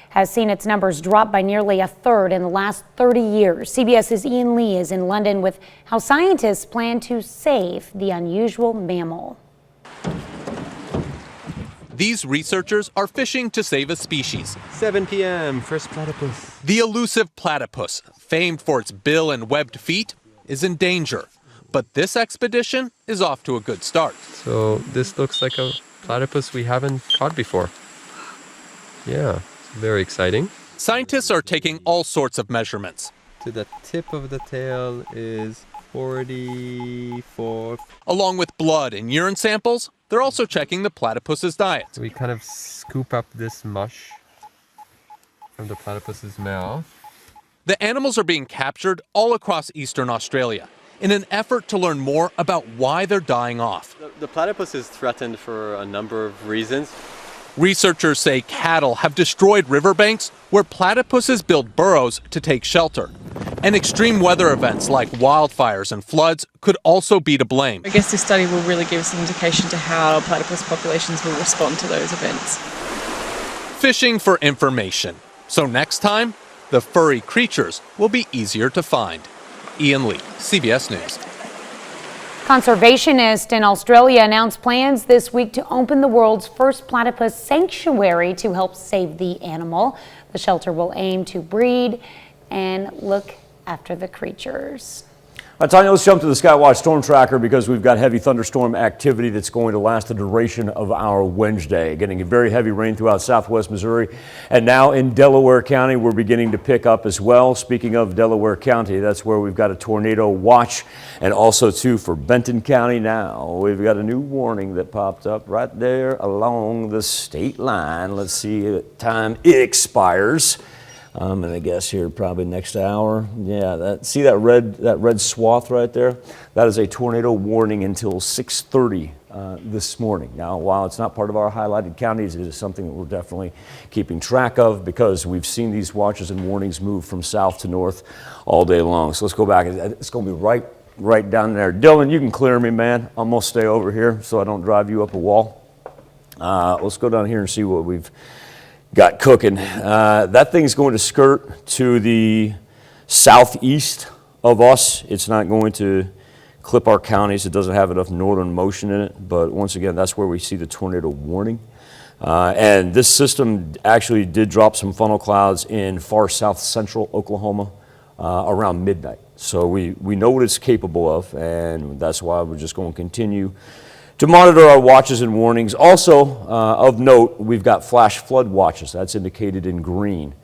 has seen its numbers drop by nearly a third in the last 30 years. CBS's Ian Lee is in London with how scientists plan to save the unusual mammal. These researchers are fishing to save a species. 7 p.m. First platypus. The elusive platypus, famed for its bill and webbed feet, is in danger. But this expedition is off to a good start. So this looks like a platypus we haven't caught before. Yeah, very exciting. Scientists are taking all sorts of measurements. To the tip of the tail is 44. Along with blood and urine samples, they're also checking the platypus's diet. We kind of scoop up this mush from the platypus's mouth. The animals are being captured all across eastern Australia in an effort to learn more about why they're dying off. The platypus is threatened for a number of reasons. Researchers say cattle have destroyed riverbanks where platypuses build burrows to take shelter. And extreme weather events like wildfires and floods could also be to blame. I guess this study will really give us an indication to how platypus populations will respond to those events. Fishing for information. So next time, the furry creatures will be easier to find. Ian Lee, CBS News. Conservationists in Australia announced plans this week to open the world's first platypus sanctuary to help save the animal. The shelter will aim to breed and look after the creatures. All right, Tanya, let's jump to the Skywatch storm tracker because we've got heavy thunderstorm activity that's going to last the duration of our Wednesday. Getting very heavy rain throughout southwest Missouri. And now in Delaware County, we're beginning to pick up as well. Speaking of Delaware County, that's where we've got a tornado watch. And also, too, for Benton County now, we've got a new warning that popped up right there along the state line. Let's see what time it expires. I'm going to guess here probably next hour. Yeah, see that red swath right there? That is a tornado warning until 6:30 this morning. Now, while it's not part of our highlighted counties, it is something that we're definitely keeping track of because we've seen these watches and warnings move from south to north all day long. So let's go back. It's going to be right right down there. Dylan, you can clear me, man. I'm gonna stay over here so I don't drive you up a wall. Let's go down here and see what we've got cooking. That thing's going to skirt to the southeast of us. It's not going to clip our counties. It doesn't have enough northern motion in it, but once again, that's where we see the tornado warning. And this system actually did drop some funnel clouds in far south central Oklahoma around midnight. So we know what it's capable of, and that's why we're just going to continue to monitor our watches and warnings. Also, of note, we've got flash flood watches. That's indicated in green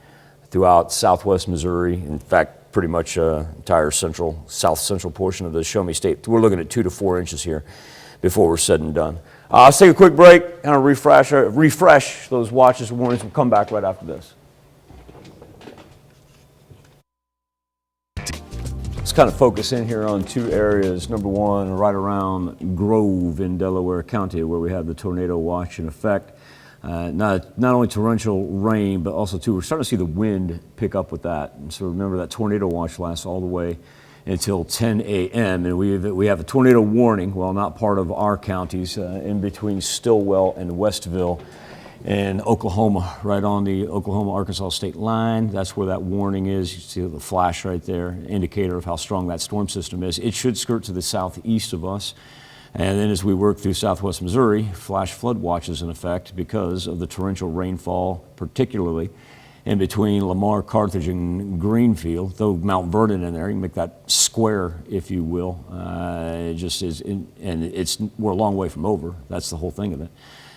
throughout southwest Missouri. In fact, pretty much entire south central portion of the Show Me State. We're looking at 2 to 4 inches here before we're said and done. Let's take a quick break, kind of refresh those watches and warnings. We'll come back right after this. Let's kind of focus in here on 2 areas. Number one, right around Grove in Delaware County, where we have the tornado watch in effect. Not only torrential rain, but also too, we're starting to see the wind pick up with that. And so remember that tornado watch lasts all the way until 10 a.m. And we have a tornado warning, well, not part of our counties, in between Stillwell and Westville in Oklahoma, right on the Oklahoma-Arkansas state line. That's where that warning is. You see the flash right there, indicator of how strong that storm system is. It should skirt to the southeast of us. And then as we work through southwest Missouri, flash flood watches in effect because of the torrential rainfall, particularly in between Lamar, Carthage, and Greenfield. Throw Mount Vernon in there, you can make that square, if you will. It just is, we're a long way from over. That's the whole thing of it,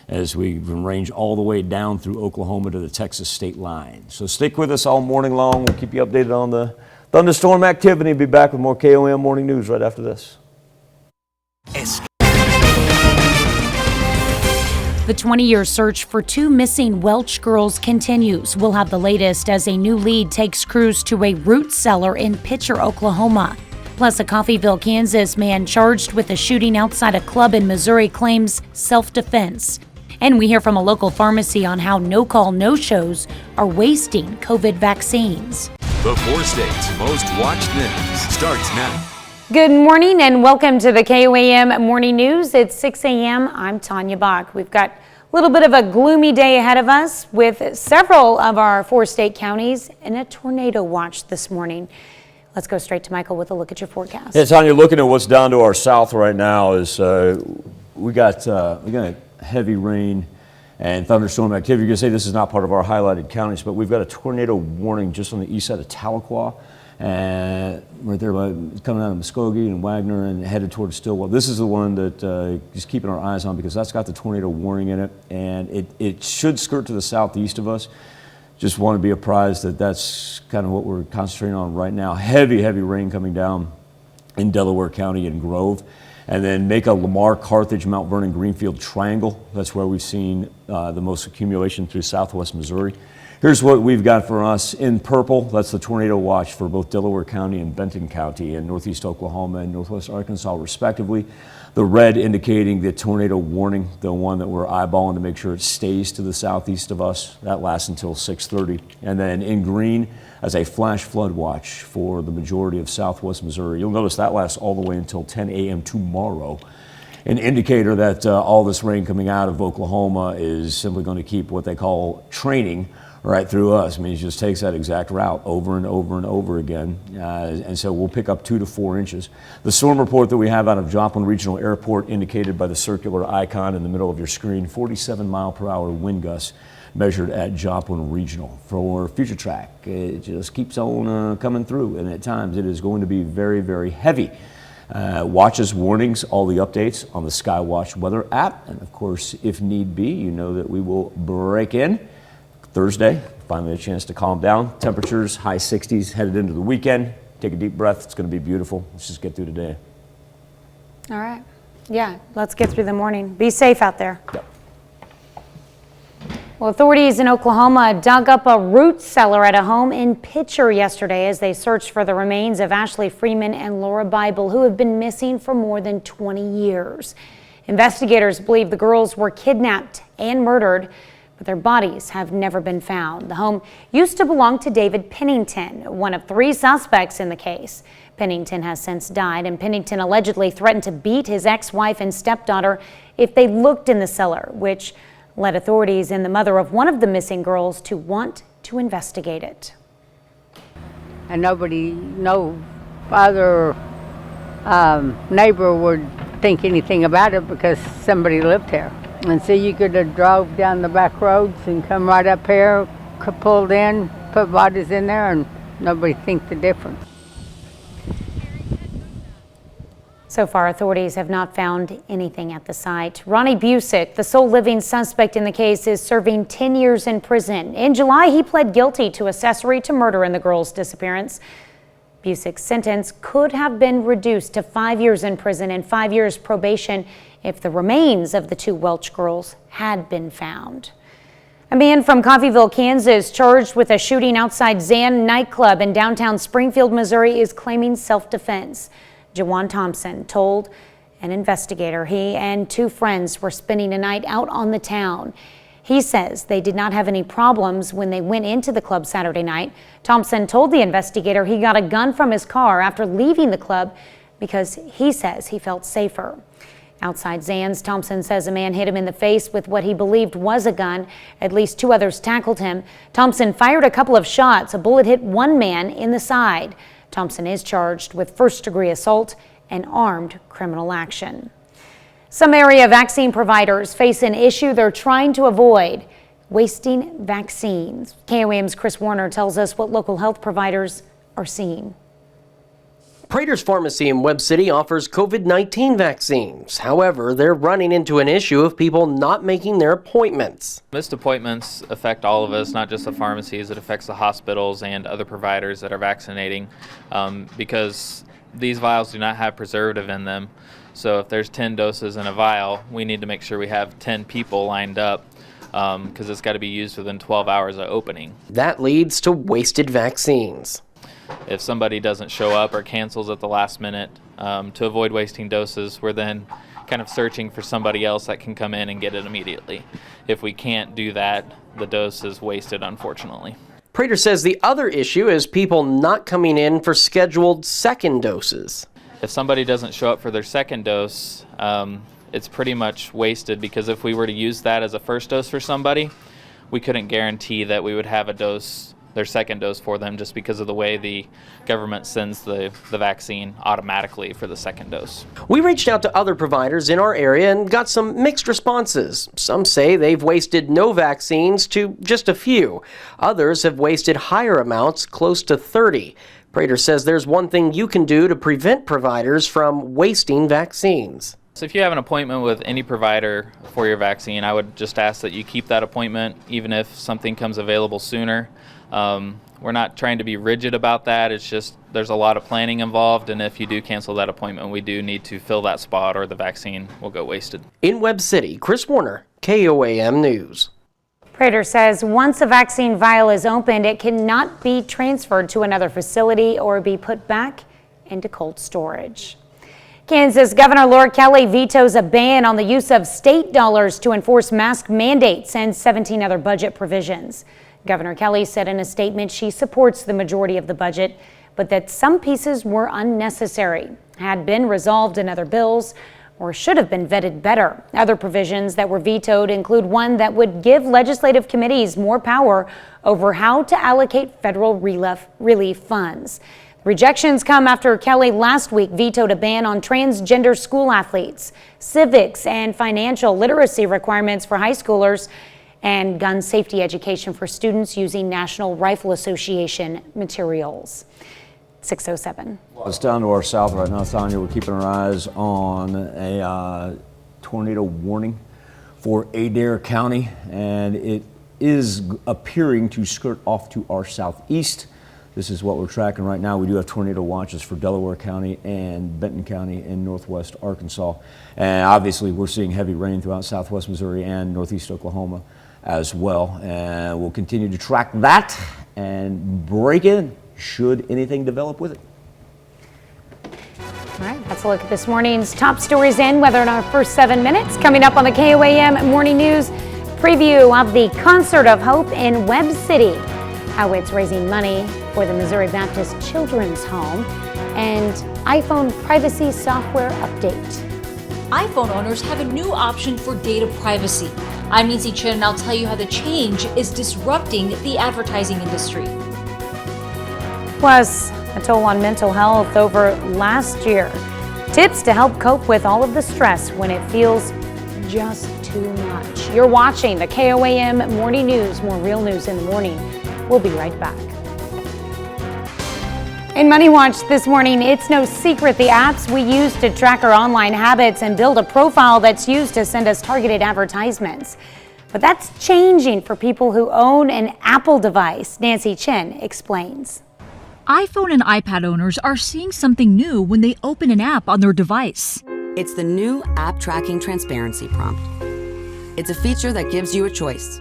as we range all the way down through Oklahoma to the Texas state line. So stick with us all morning long. We'll keep you updated on the thunderstorm activity. Be back with more KOM Morning News right after this. The 20-year search for 2 missing Welch girls continues. We'll have the latest as a new lead takes crews to a root cellar in Pitcher, Oklahoma. Plus, a Coffeeville, Kansas man charged with a shooting outside a club in Missouri claims self-defense. And we hear from a local pharmacy on how no-call, no-shows are wasting COVID vaccines. The 4 states' most watched news starts now. Good morning and welcome to the KOAM Morning News. It's 6 a.m. I'm Tanya Bach. We've got a little bit of a gloomy day ahead of us with several of our 4 state counties in a tornado watch this morning. Let's go straight to Michael with a look at your forecast. Yeah, Tanya, looking at what's down to our south right now is we got heavy rain and thunderstorm activity. You're going to say this is not part of our highlighted counties, but we've got a tornado warning just on the east side of Tahlequah. And right there coming out of Muskogee and Wagner and headed towards Stillwell. This is the one that just keeping our eyes on because that's got the tornado warning in it, and it should skirt to the southeast of us. Just want to be apprised that that's kind of what we're concentrating on right now. Heavy rain coming down in Delaware County and Grove. And then make a Lamar, Carthage, Mount Vernon, Greenfield triangle. That's where we've seen the most accumulation through southwest Missouri. Here's what we've got for us in purple. That's the tornado watch for both Delaware County and Benton County in northeast Oklahoma and northwest Arkansas, respectively. The red indicating the tornado warning, the one that we're eyeballing to make sure it stays to the southeast of us. That lasts until 6:30. And then in green as a flash flood watch for the majority of southwest Missouri. You'll notice that lasts all the way until 10 a.m. tomorrow. An indicator that all this rain coming out of Oklahoma is simply going to keep what they call training right through us. I mean, it just takes that exact route over and over and over again. And so we'll pick up 2 to 4 inches. The storm report that we have out of Joplin Regional Airport, indicated by the circular icon in the middle of your screen, 47 mile per hour wind gusts measured at Joplin Regional. For future track, it just keeps on coming through. And at times it is going to be very heavy. Watches, warnings, all the updates on the Skywatch weather app. And of course, if need be, you know that we will break in Thursday, finally a chance to calm down. Temperatures, high 60s, headed into the weekend. Take a deep breath. It's going to be beautiful. Let's just get through today. All right. Yeah, let's get through the morning. Be safe out there. Yep. Well, authorities in Oklahoma dug up a root cellar at a home in Pitcher yesterday as they searched for the remains of Ashley Freeman and Laura Bible, who have been missing for more than 20 years. Investigators believe the girls were kidnapped and murdered. but their bodies have never been found. The home used to belong to David Pennington, one of 3 suspects in the case. Pennington has since died, and Pennington allegedly threatened to beat his ex-wife and stepdaughter if they looked in the cellar, which led authorities and the mother of one of the missing girls to want to investigate it. And nobody, no other neighbor would think anything about it because somebody lived here. And so you could have drove down the back roads and come right up here, pulled in, put bodies in there, and nobody think the difference. So far, authorities have not found anything at the site. Ronnie Busick, the sole living suspect in the case, is serving 10 years in prison. In July, he pled guilty to accessory to murder in the girl's disappearance. Busick's sentence could have been reduced to 5 years in prison and 5 years probation if the remains of the 2 Welch girls had been found. A man from Coffeeville, Kansas, charged with a shooting outside Zan Nightclub in downtown Springfield, Missouri, is claiming self-defense. Jawan Thompson told an investigator he and 2 friends were spending a night out on the town. He says they did not have any problems when they went into the club Saturday night. Thompson told the investigator he got a gun from his car after leaving the club because he says he felt safer. Outside Zan's, Thompson says a man hit him in the face with what he believed was a gun. At least 2 others tackled him. Thompson fired a couple of shots. A bullet hit one man in the side. Thompson is charged with first-degree assault and armed criminal action. Some area vaccine providers face an issue they're trying to avoid: wasting vaccines. KOAM's Chris Warner tells us what local health providers are seeing. Prater's Pharmacy in Webb City offers COVID-19 vaccines. However, they're running into an issue of people not making their appointments. Missed appointments affect all of us, not just the pharmacies. It affects the hospitals and other providers that are vaccinating because these vials do not have preservative in them. So if there's 10 doses in a vial, we need to make sure we have 10 people lined up because it's got to be used within 12 hours of opening. That leads to wasted vaccines. If somebody doesn't show up or cancels at the last minute, to avoid wasting doses, we're then kind of searching for somebody else that can come in and get it immediately. If we can't do that, the dose is wasted, unfortunately. Prater says the other issue is people not coming in for scheduled second doses. If somebody doesn't show up for their second dose, it's pretty much wasted, because if we were to use that as a first dose for somebody, we couldn't guarantee that we would have a dose, their second dose for them, just because of the way the government sends the vaccine automatically for the second dose. We reached out to other providers in our area and got some mixed responses. Some say they've wasted no vaccines to just a few. Others have wasted higher amounts, close to 30. Prater says there's one thing you can do to prevent providers from wasting vaccines. So if you have an appointment with any provider for your vaccine, I would just ask that you keep that appointment, even if something comes available sooner. We're not trying to be rigid about that. It's just there's a lot of planning involved, and if you do cancel that appointment, we do need to fill that spot or the vaccine will go wasted. In Webb City, Chris Warner, KOAM News. Prater says once a vaccine vial is opened, it cannot be transferred to another facility or be put back into cold storage. Kansas Governor Laura Kelly vetoes a ban on the use of state dollars to enforce mask mandates and 17 other budget provisions. Governor Kelly said in a statement she supports the majority of the budget, but that some pieces were unnecessary, had been resolved in other bills, or should have been vetted better. Other provisions that were vetoed include one that would give legislative committees more power over how to allocate federal relief funds. Rejections come after Kelly last week vetoed a ban on transgender school athletes, civics and financial literacy requirements for high schoolers, and gun safety education for students using National Rifle Association materials. 6:07. Well, it's down to our south right now, Tanya. We're keeping our eyes on a tornado warning for Adair County, and it is appearing to skirt off to our southeast. This is what we're tracking right now. We do have tornado watches for Delaware County and Benton County in northwest Arkansas. And obviously we're seeing heavy rain throughout southwest Missouri and northeast Oklahoma as well. And we'll continue to track that and break in should anything develop with it. All right, that's a look at this morning's top stories and weather in our first 7 minutes. Coming up on the KOAM Morning News, preview of the Concert of Hope in Webb City, how it's raising money for the Missouri Baptist Children's Home, and iPhone privacy software update. iPhone owners have a new option for data privacy. I'm Nancy Chen, and I'll tell you how the change is disrupting the advertising industry. Plus, a toll on mental health over last year. Tips to help cope with all of the stress when it feels just too much. You're watching the KOAM Morning News, more real news in the morning. We'll be right back. In Money Watch this morning, it's no secret the apps we use to track our online habits and build a profile that's used to send us targeted advertisements. But that's changing for people who own an Apple device. Nancy Chen explains. iPhone and iPad owners are seeing something new when they open an app on their device. It's the new App Tracking Transparency Prompt. It's a feature that gives you a choice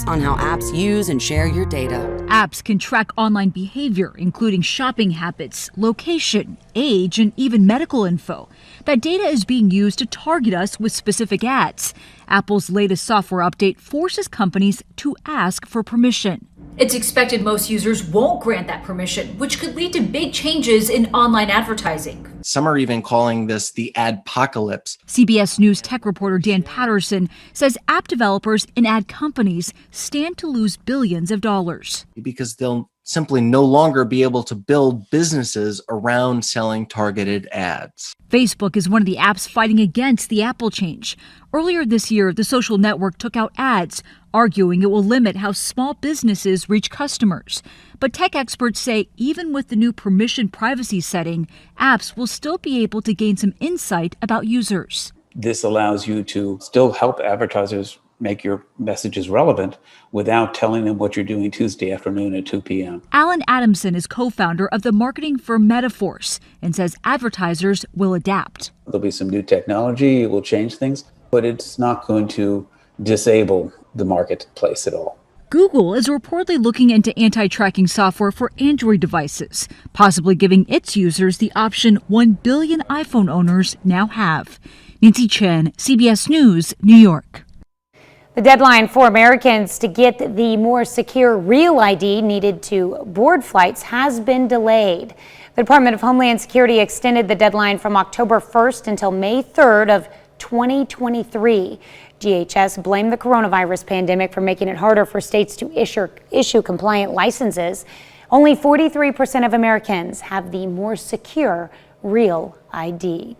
on how apps use and share your data. Apps can track online behavior, including shopping habits, location, age, and even medical info. That data is being used to target us with specific ads. Apple's latest software update forces companies to ask for permission. It's expected most users won't grant that permission, which could lead to big changes in online advertising. Some are even calling this the adpocalypse. CBS News tech reporter Dan Patterson says app developers and ad companies stand to lose billions of dollars. Because they'll simply no longer be able to build businesses around selling targeted ads. Facebook is one of the apps fighting against the Apple change. Earlier this year, the social network took out ads, arguing it will limit how small businesses reach customers. But tech experts say even with the new permission privacy setting, apps will still be able to gain some insight about users. This allows you to still help advertisers make your messages relevant without telling them what you're doing Tuesday afternoon at 2 p.m. Alan Adamson is co-founder of the marketing firm Metaforce and says advertisers will adapt. There'll be some new technology, it will change things, but it's not going to disable the marketplace at all. Google is reportedly looking into anti-tracking software for Android devices, possibly giving its users the option 1 billion iPhone owners now have. Nancy Chen, CBS News, New York. The deadline for Americans to get the more secure real ID needed to board flights has been delayed. The Department of Homeland Security extended the deadline from October 1st until May 3rd of 2023. DHS blamed the coronavirus pandemic for making it harder for states to issue compliant licenses. Only 43% of Americans have the more secure real ID.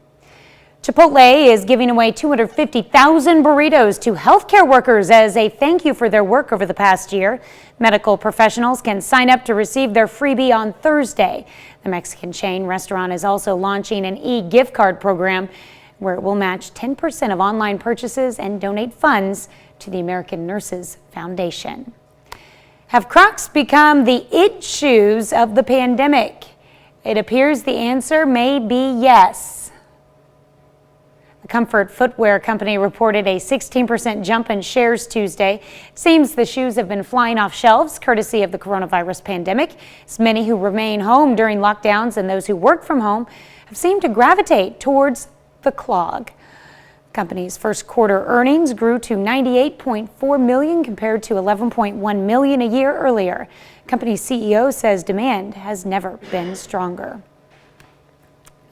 Chipotle is giving away 250,000 burritos to healthcare workers as a thank you for their work over the past year. Medical professionals can sign up to receive their freebie on Thursday. The Mexican chain restaurant is also launching an e-gift card program where it will match 10% of online purchases and donate funds to the American Nurses Foundation. Have Crocs become the it shoes of the pandemic? It appears the answer may be yes. The Comfort Footwear Company reported a 16% jump in shares Tuesday. It seems the shoes have been flying off shelves courtesy of the coronavirus pandemic. As many who remain home during lockdowns and those who work from home have seemed to gravitate towards the clog. The company's first quarter earnings grew to $98.4 million compared to $11.1 million a year earlier. The company's CEO says demand has never been stronger.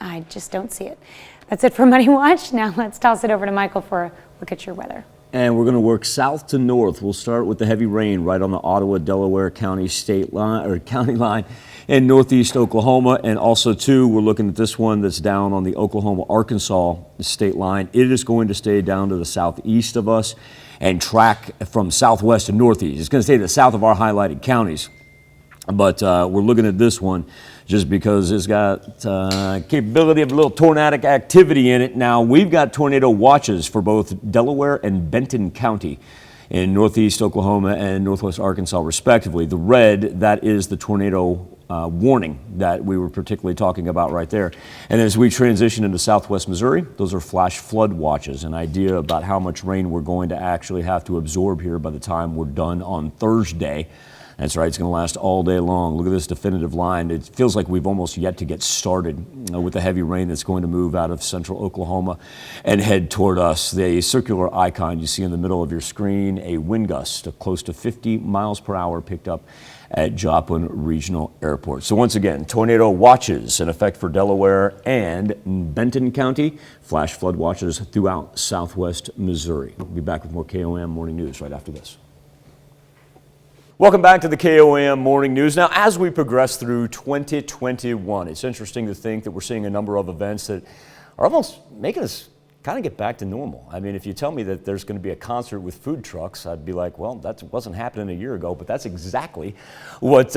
I just don't see it. That's it for Money Watch. Now let's toss it over to Michael for a look at your weather. And we're going to work south to north. We'll start with the heavy rain right on the Ottawa-Delaware County state line or county line in northeast Oklahoma. And also, too, we're looking at this one that's down on the Oklahoma-Arkansas state line. It is going to stay down to the southeast of us and track from southwest to northeast. It's going to stay to the south of our highlighted counties. But we're looking at this one just because it's got capability of a little tornadic activity in it. Now, we've got tornado watches for both Delaware and Benton County in northeast Oklahoma and northwest Arkansas, respectively. The red, that is the tornado warning that we were particularly talking about right there. And as we transition into southwest Missouri, those are flash flood watches, an idea about how much rain we're going to actually have to absorb here by the time we're done on Thursday. That's right, it's going to last all day long. Look at this definitive line. It feels like we've almost yet to get started with the heavy rain that's going to move out of central Oklahoma and head toward us. The circular icon you see in the middle of your screen, a wind gust of close to 50 miles per hour picked up at Joplin Regional Airport. So once again, tornado watches in effect for Delaware and Benton County. Flash flood watches throughout southwest Missouri. We'll be back with more KOAM Morning News right after this. Welcome back to the KOAM Morning News. Now, as we progress through 2021, it's interesting to think that we're seeing a number of events that are almost making us kind of get back to normal. I mean, if you tell me that there's going to be a concert with food trucks, I'd be like, well, that wasn't happening a year ago, but that's exactly what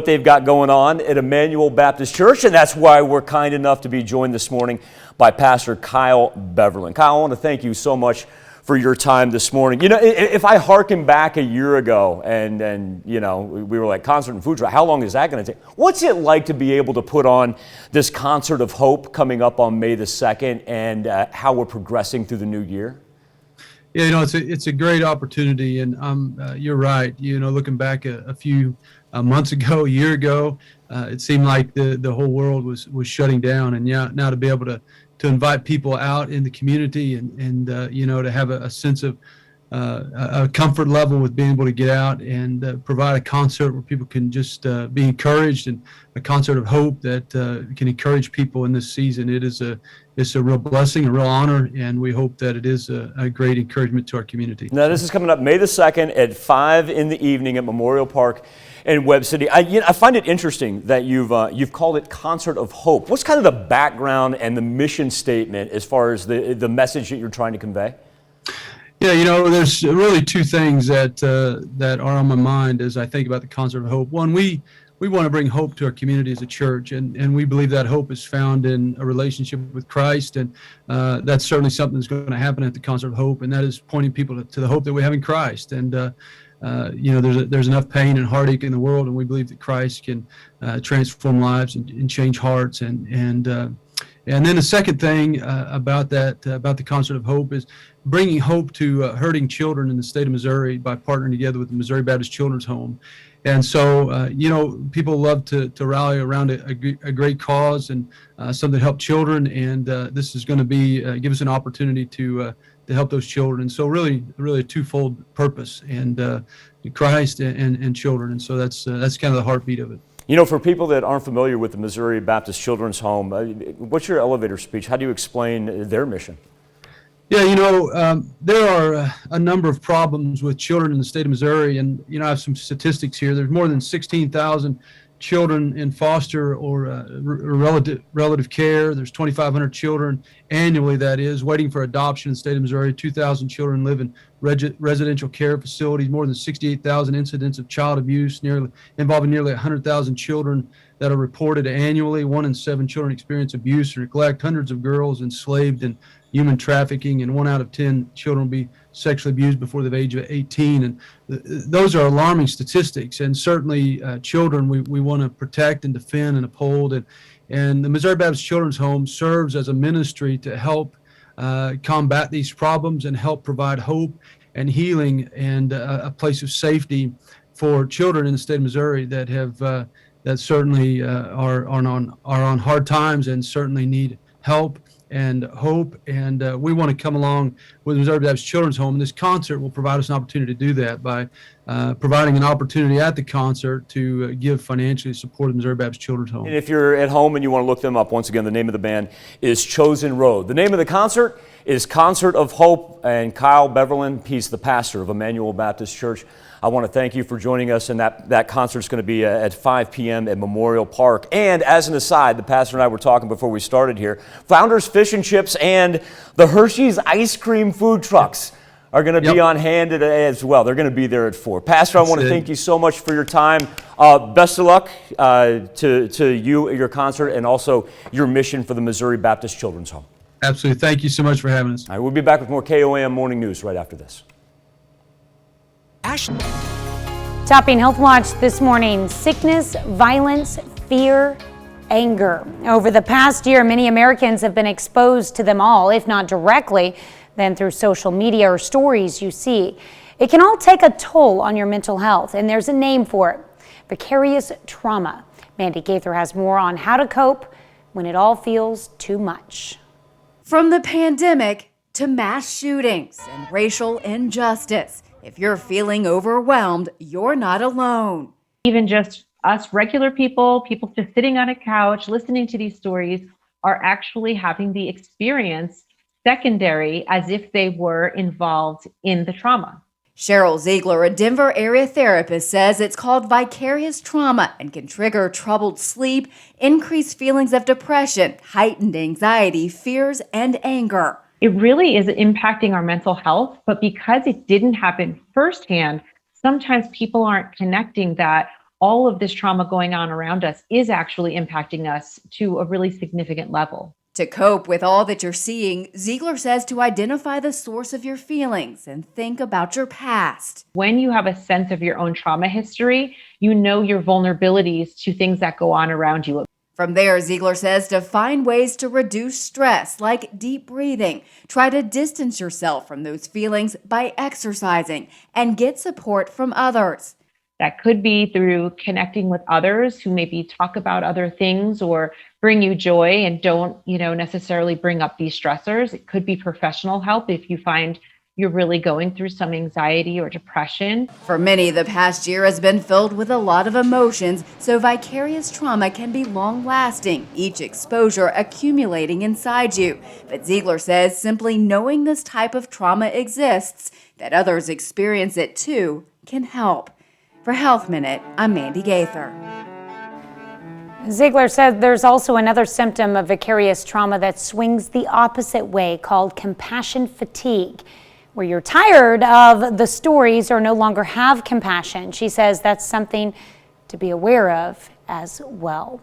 they've got going on at Emmanuel Baptist Church, and that's why we're kind enough to be joined this morning by Pastor Kyle Beverland. Kyle, I want to thank you so much for your time this morning. You know, if I hearken back a year ago and you know, we were like concert and food truck, how long is that going to take? What's it like to be able to put on this concert of hope coming up on May the 2nd and how we're progressing through the new year? Yeah, you know, it's a great opportunity, and you're right. You know, looking back a few months ago, a year ago, it seemed like the whole world was shutting down, and now to be able to invite people out in the community and you know, to have a sense of a comfort level with being able to get out and provide a concert where people can just be encouraged, and a concert of hope that can encourage people in this season. It's a real blessing, a real honor, and we hope that it is a great encouragement to our community. Now, this is coming up May the 2nd at 5 in the evening at Memorial Park in Webb City. I find it interesting that you've called it Concert of Hope. What's kind of the background and the mission statement as far as the message that you're trying to convey? Yeah, you know, there's really two things that are on my mind as I think about the Concert of Hope. One, we want to bring hope to our community as a church, and we believe that hope is found in a relationship with Christ, and that's certainly something that's going to happen at the Concert of Hope, and that is pointing people to the hope that we have in Christ. And you know, there's enough pain and heartache in the world, and we believe that Christ can transform lives and change hearts. And then the second thing about the Concert of Hope is bringing hope to hurting children in the state of Missouri by partnering together with the Missouri Baptist Children's Home. And so, you know, people love to rally around a great cause and something to help children. And this is going to be give us an opportunity to help those children. And so really a twofold purpose, and Christ and children. And so that's kind of the heartbeat of it. You know, for people that aren't familiar with the Missouri Baptist Children's Home, what's your elevator speech? How do you explain their mission? Yeah, you know, there are a number of problems with children in the state of Missouri, and, you know, I have some statistics here. There's more than 16,000 children in foster or relative care. There's 2,500 children annually, that is, waiting for adoption in the state of Missouri. 2,000 children live in residential care facilities. More than 68,000 incidents of child abuse, involving nearly 100,000 children that are reported annually. 1 in 7 children experience abuse or neglect. Hundreds of girls enslaved in human trafficking, and 1 out of 10 children will be sexually abused before the age of 18. And those are alarming statistics, and certainly children we want to protect and defend and uphold. And the Missouri Baptist Children's Home serves as a ministry to help combat these problems and help provide hope and healing and a place of safety for children in the state of Missouri that have that certainly are on hard times and certainly need help and hope, and we want to come along with the Missouri Baptist Children's Home. And this concert will provide us an opportunity to do that by providing an opportunity at the concert to give financially support the Missouri Baptist Children's Home. And if you're at home and you want to look them up, once again, the name of the band is Chosen Road. The name of the concert is Concert of Hope, and Kyle Beverland, he's the pastor of Emmanuel Baptist Church. I want to thank you for joining us, and that concert's going to be at 5 p.m. at Memorial Park. And as an aside, the pastor and I were talking before we started here, Founders Fish and Chips and the Hershey's ice cream food trucks are going to be on hand as well. They're going to be there at 4. Pastor, I want to thank you so much for your time. Best of luck to you, your concert, and also your mission for the Missouri Baptist Children's Home. Absolutely. Thank you so much for having us. All right, we'll be back with more KOAM Morning News right after this. Topping Health Watch this morning: sickness, violence, fear, anger. Over the past year, many Americans have been exposed to them all, if not directly, then through social media or stories you see. It can all take a toll on your mental health, and there's a name for it: vicarious trauma. Mandy Gaither has more on how to cope when it all feels too much. From the pandemic to mass shootings and racial injustice, if you're feeling overwhelmed, you're not alone. Even just us regular people just sitting on a couch listening to these stories are actually having the experience secondary as if they were involved in the trauma. Cheryl Ziegler, a Denver area therapist, says it's called vicarious trauma and can trigger troubled sleep, increased feelings of depression, heightened anxiety, fears, and anger. It really is impacting our mental health, but because it didn't happen firsthand, sometimes people aren't connecting that all of this trauma going on around us is actually impacting us to a really significant level. To cope with all that you're seeing, Ziegler says to identify the source of your feelings and think about your past. When you have a sense of your own trauma history, you know your vulnerabilities to things that go on around you. From there, Ziegler says to find ways to reduce stress, like deep breathing. Try to distance yourself from those feelings by exercising and get support from others. That could be through connecting with others who maybe talk about other things or bring you joy and don't, necessarily bring up these stressors. It could be professional help if you find you're really going through some anxiety or depression. For many, the past year has been filled with a lot of emotions, so vicarious trauma can be long-lasting, each exposure accumulating inside you. But Ziegler says simply knowing this type of trauma exists, that others experience it too, can help. For Health Minute, I'm Mandy Gaither. Ziegler said there's also another symptom of vicarious trauma that swings the opposite way, called compassion fatigue, where you're tired of the stories or no longer have compassion. She says that's something to be aware of as well.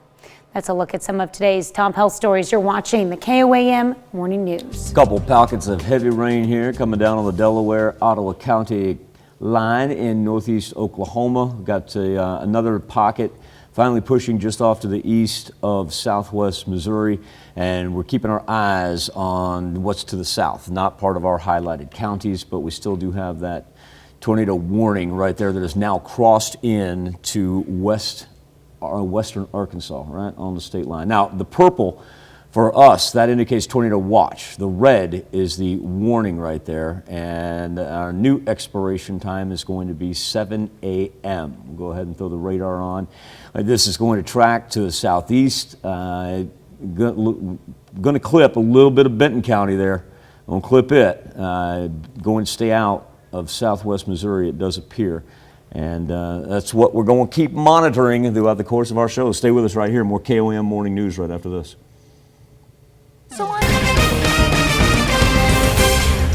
That's a look at some of today's top health stories. You're watching the KOAM Morning News. A couple pockets of heavy rain here coming down on the Delaware, Ottawa County line in northeast Oklahoma. We've got another pocket finally pushing just off to the east of southwest Missouri, and we're keeping our eyes on what's to the south. Not part of our highlighted counties, but we still do have that tornado warning right there that has now crossed in to western Arkansas, right on the state line. Now, the purple for us, that indicates tornado watch. The red is the warning right there, and our new expiration time is going to be 7 a.m. We'll go ahead and throw the radar on. This is going to track to the southeast. Going to clip a little bit of Benton County there. Won't clip it. Going to stay out of southwest Missouri, it does appear. And that's what we're going to keep monitoring throughout the course of our show. Stay with us right here. More KOAM Morning News right after this.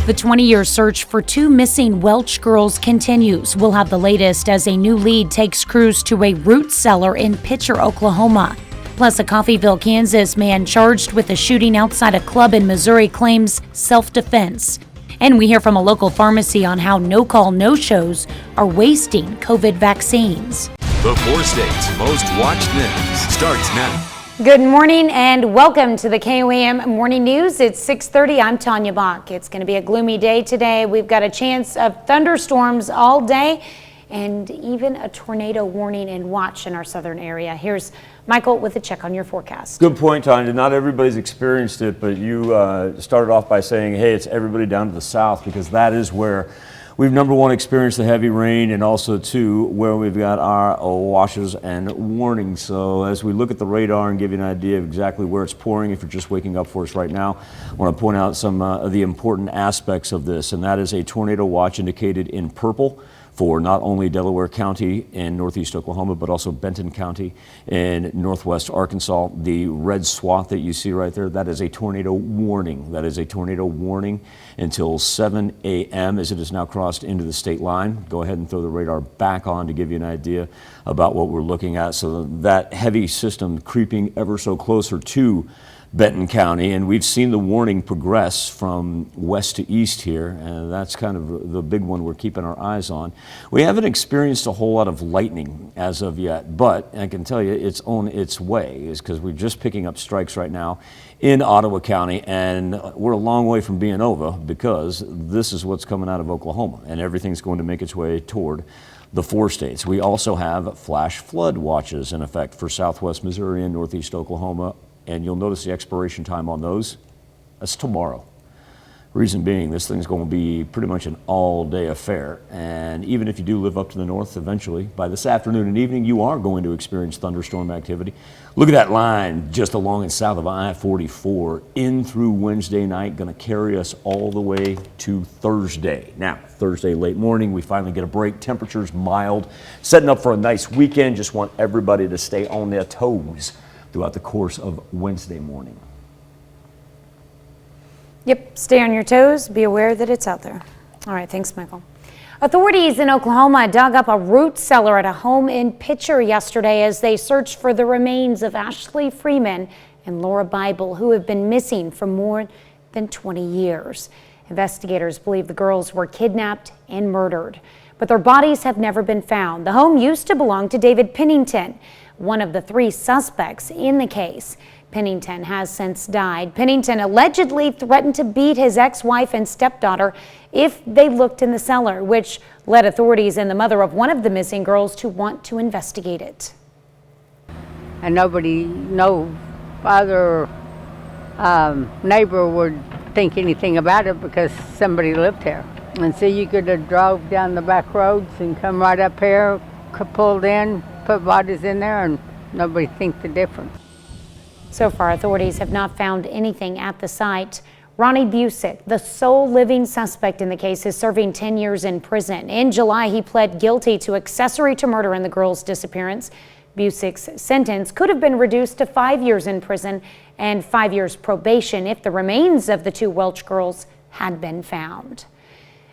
The 20-year search for two missing Welch girls continues. We'll have the latest as a new lead takes crews to a root cellar in Pitcher, Oklahoma. Plus, a Coffeeville, Kansas man charged with a shooting outside a club in Missouri claims self-defense. And we hear from a local pharmacy on how no-call, no-shows are wasting COVID vaccines. The 4 states' most watched news starts now. Good morning and welcome to the KOAM Morning News. It's 6:30. I'm Tanya Bach. It's going to be a gloomy day today. We've got a chance of thunderstorms all day and even a tornado warning and watch in our southern area. Here's Michael with a check on your forecast. Good point, Tanya. Not everybody's experienced it, but you started off by saying, hey, it's everybody down to the south, because that is where we've, number one, experienced the heavy rain, and also, two, where we've got our washes and warnings. So as we look at the radar and give you an idea of exactly where it's pouring, if you're just waking up for us right now, I want to point out some of the important aspects of this, and that is a tornado watch indicated in purple for not only Delaware County in northeast Oklahoma, but also Benton County in northwest Arkansas. The red swath that you see right there, that is a tornado warning. That is a tornado warning until 7 a.m. as it has now crossed into the state line. Go ahead and throw the radar back on to give you an idea about what we're looking at. So that heavy system creeping ever so closer to Benton County, and we've seen the warning progress from west to east here, and that's kind of the big one we're keeping our eyes on. We haven't experienced a whole lot of lightning as of yet, but I can tell you it's on its way, is because we're just picking up strikes right now in Ottawa County, and we're a long way from being over, because this is what's coming out of Oklahoma, and everything's going to make its way toward the 4 states. We also have flash flood watches in effect for southwest Missouri and northeast Oklahoma, and you'll notice the expiration time on those. That's tomorrow. Reason being, this thing's going to be pretty much an all-day affair, and even if you do live up to the north eventually, by this afternoon and evening, you are going to experience thunderstorm activity. Look at that line just along and south of I-44 in through Wednesday night, going to carry us all the way to Thursday. Now, Thursday late morning, we finally get a break. Temperatures mild, setting up for a nice weekend. Just want everybody to stay on their toes throughout the course of Wednesday morning. Yep, stay on your toes, be aware that it's out there. All right, thanks, Michael. Authorities in Oklahoma dug up a root cellar at a home in Pitcher yesterday as they searched for the remains of Ashley Freeman and Laura Bible, who have been missing for more than 20 years. Investigators believe the girls were kidnapped and murdered, but their bodies have never been found. The home used to belong to David Pennington, one of the 3 suspects in the case. Pennington has since died. Pennington allegedly threatened to beat his ex-wife and stepdaughter if they looked in the cellar, which led authorities and the mother of one of the missing girls to want to investigate it. And nobody, no other neighbor would think anything about it because somebody lived here. And so you could have drove down the back roads and come right up here, pulled in, put bodies in there, and nobody think the difference. So far, authorities have not found anything at the site. Ronnie Busick, the sole living suspect in the case, is serving 10 years in prison. In July, he pled guilty to accessory to murder in the girl's disappearance. Busick's sentence could have been reduced to 5 years in prison and 5 years probation if the remains of the 2 Welch girls had been found.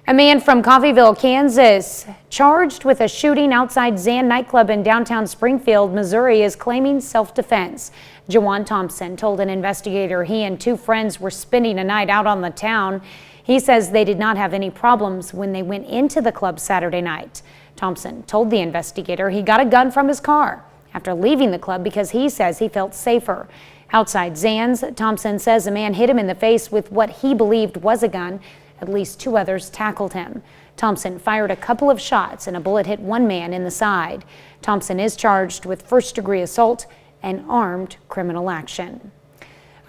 A man from Coffeeville, Kansas, charged with a shooting outside Zan Nightclub in downtown Springfield, Missouri, is claiming self-defense. Jawan Thompson told an investigator he and 2 friends were spending a night out on the town. He says they did not have any problems when they went into the club Saturday night. Thompson told the investigator he got a gun from his car after leaving the club because he says he felt safer. Outside Zan's, Thompson says a man hit him in the face with what he believed was a gun. At least 2 others tackled him. Thompson fired a couple of shots and a bullet hit 1 man in the side. Thompson is charged with first-degree assault and armed criminal action.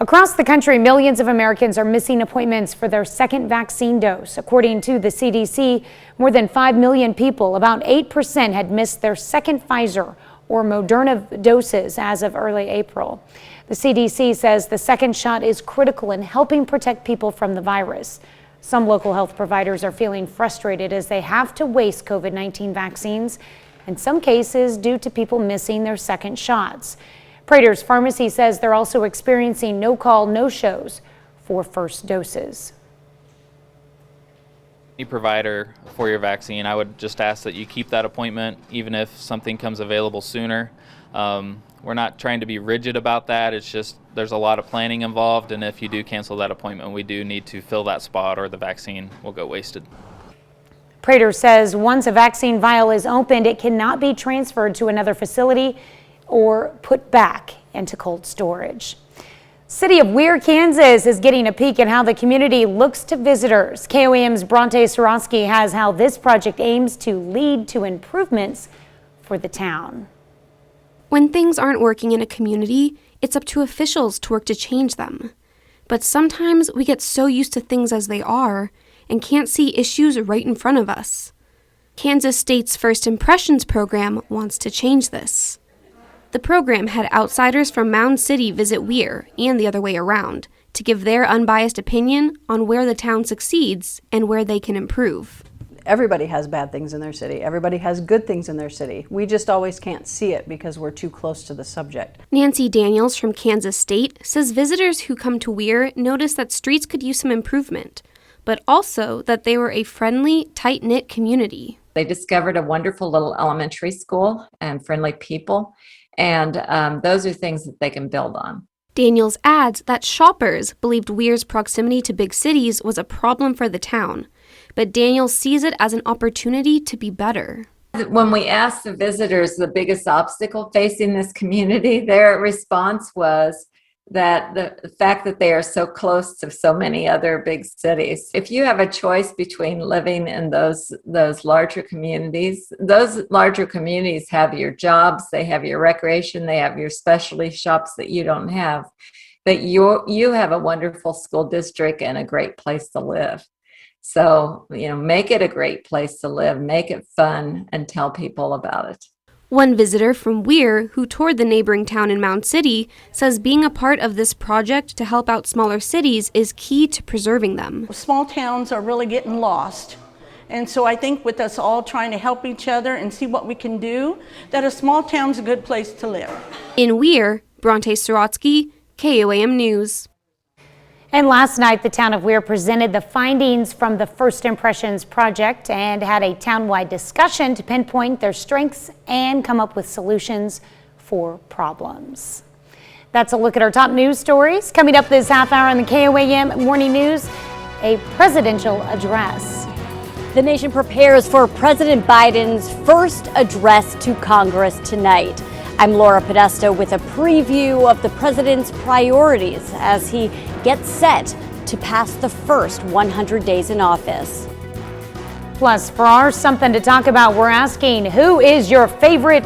Across the country, millions of Americans are missing appointments for their second vaccine dose. According to the CDC, more than 5 million people, about 8%, had missed their second Pfizer or Moderna doses as of early April. The CDC says the second shot is critical in helping protect people from the virus. Some local health providers are feeling frustrated as they have to waste COVID-19 vaccines, in some cases due to people missing their second shots. Prater's Pharmacy says they're also experiencing no-call, no-shows for first doses. Any provider for your vaccine, I would just ask that you keep that appointment even if something comes available sooner. We're not trying to be rigid about that. It's just there's a lot of planning involved, and if you do cancel that appointment, we do need to fill that spot or the vaccine will go wasted. Prater says once a vaccine vial is opened, it cannot be transferred to another facility or put back into cold storage. City of Weir, Kansas is getting a peek at how the community looks to visitors. KOAM's Bronte Sorosky has how this project aims to lead to improvements for the town. When things aren't working in a community, it's up to officials to work to change them. But sometimes we get so used to things as they are and can't see issues right in front of us. Kansas State's First Impressions program wants to change this. The program had outsiders from Mound City visit Weir and the other way around to give their unbiased opinion on where the town succeeds and where they can improve. Everybody has bad things in their city. Everybody has good things in their city. We just always can't see it because we're too close to the subject. Nancy Daniels from Kansas State says visitors who come to Weir notice that streets could use some improvement, but also that they were a friendly, tight-knit community. They discovered a wonderful little elementary school and friendly people, and those are things that they can build on. Daniels adds that shoppers believed Weir's proximity to big cities was a problem for the town, but Daniels sees it as an opportunity to be better. When we asked the visitors the biggest obstacle facing this community, their response was that the fact that they are so close to so many other big cities. If you have a choice between living in those larger communities have your jobs, they have your recreation, they have your specialty shops that you don't have. But you have a wonderful school district and a great place to live. So, make it a great place to live, make it fun, and tell people about it. One visitor from Weir, who toured the neighboring town in Mound City, says being a part of this project to help out smaller cities is key to preserving them. Small towns are really getting lost. And so I think with us all trying to help each other and see what we can do, that a small town's a good place to live. In Weir, Bronte Sorotsky, KOAM News. And last night, the town of Weir presented the findings from the First Impressions project and had a townwide discussion to pinpoint their strengths and come up with solutions for problems. That's a look at our top news stories. Coming up this half hour on the KOAM Morning News, a presidential address. The nation prepares for President Biden's first address to Congress tonight. I'm Laura Podesta with a preview of the president's priorities as he gets set to pass the first 100 days in office. Plus, for our Something to Talk About, we're asking, who is your favorite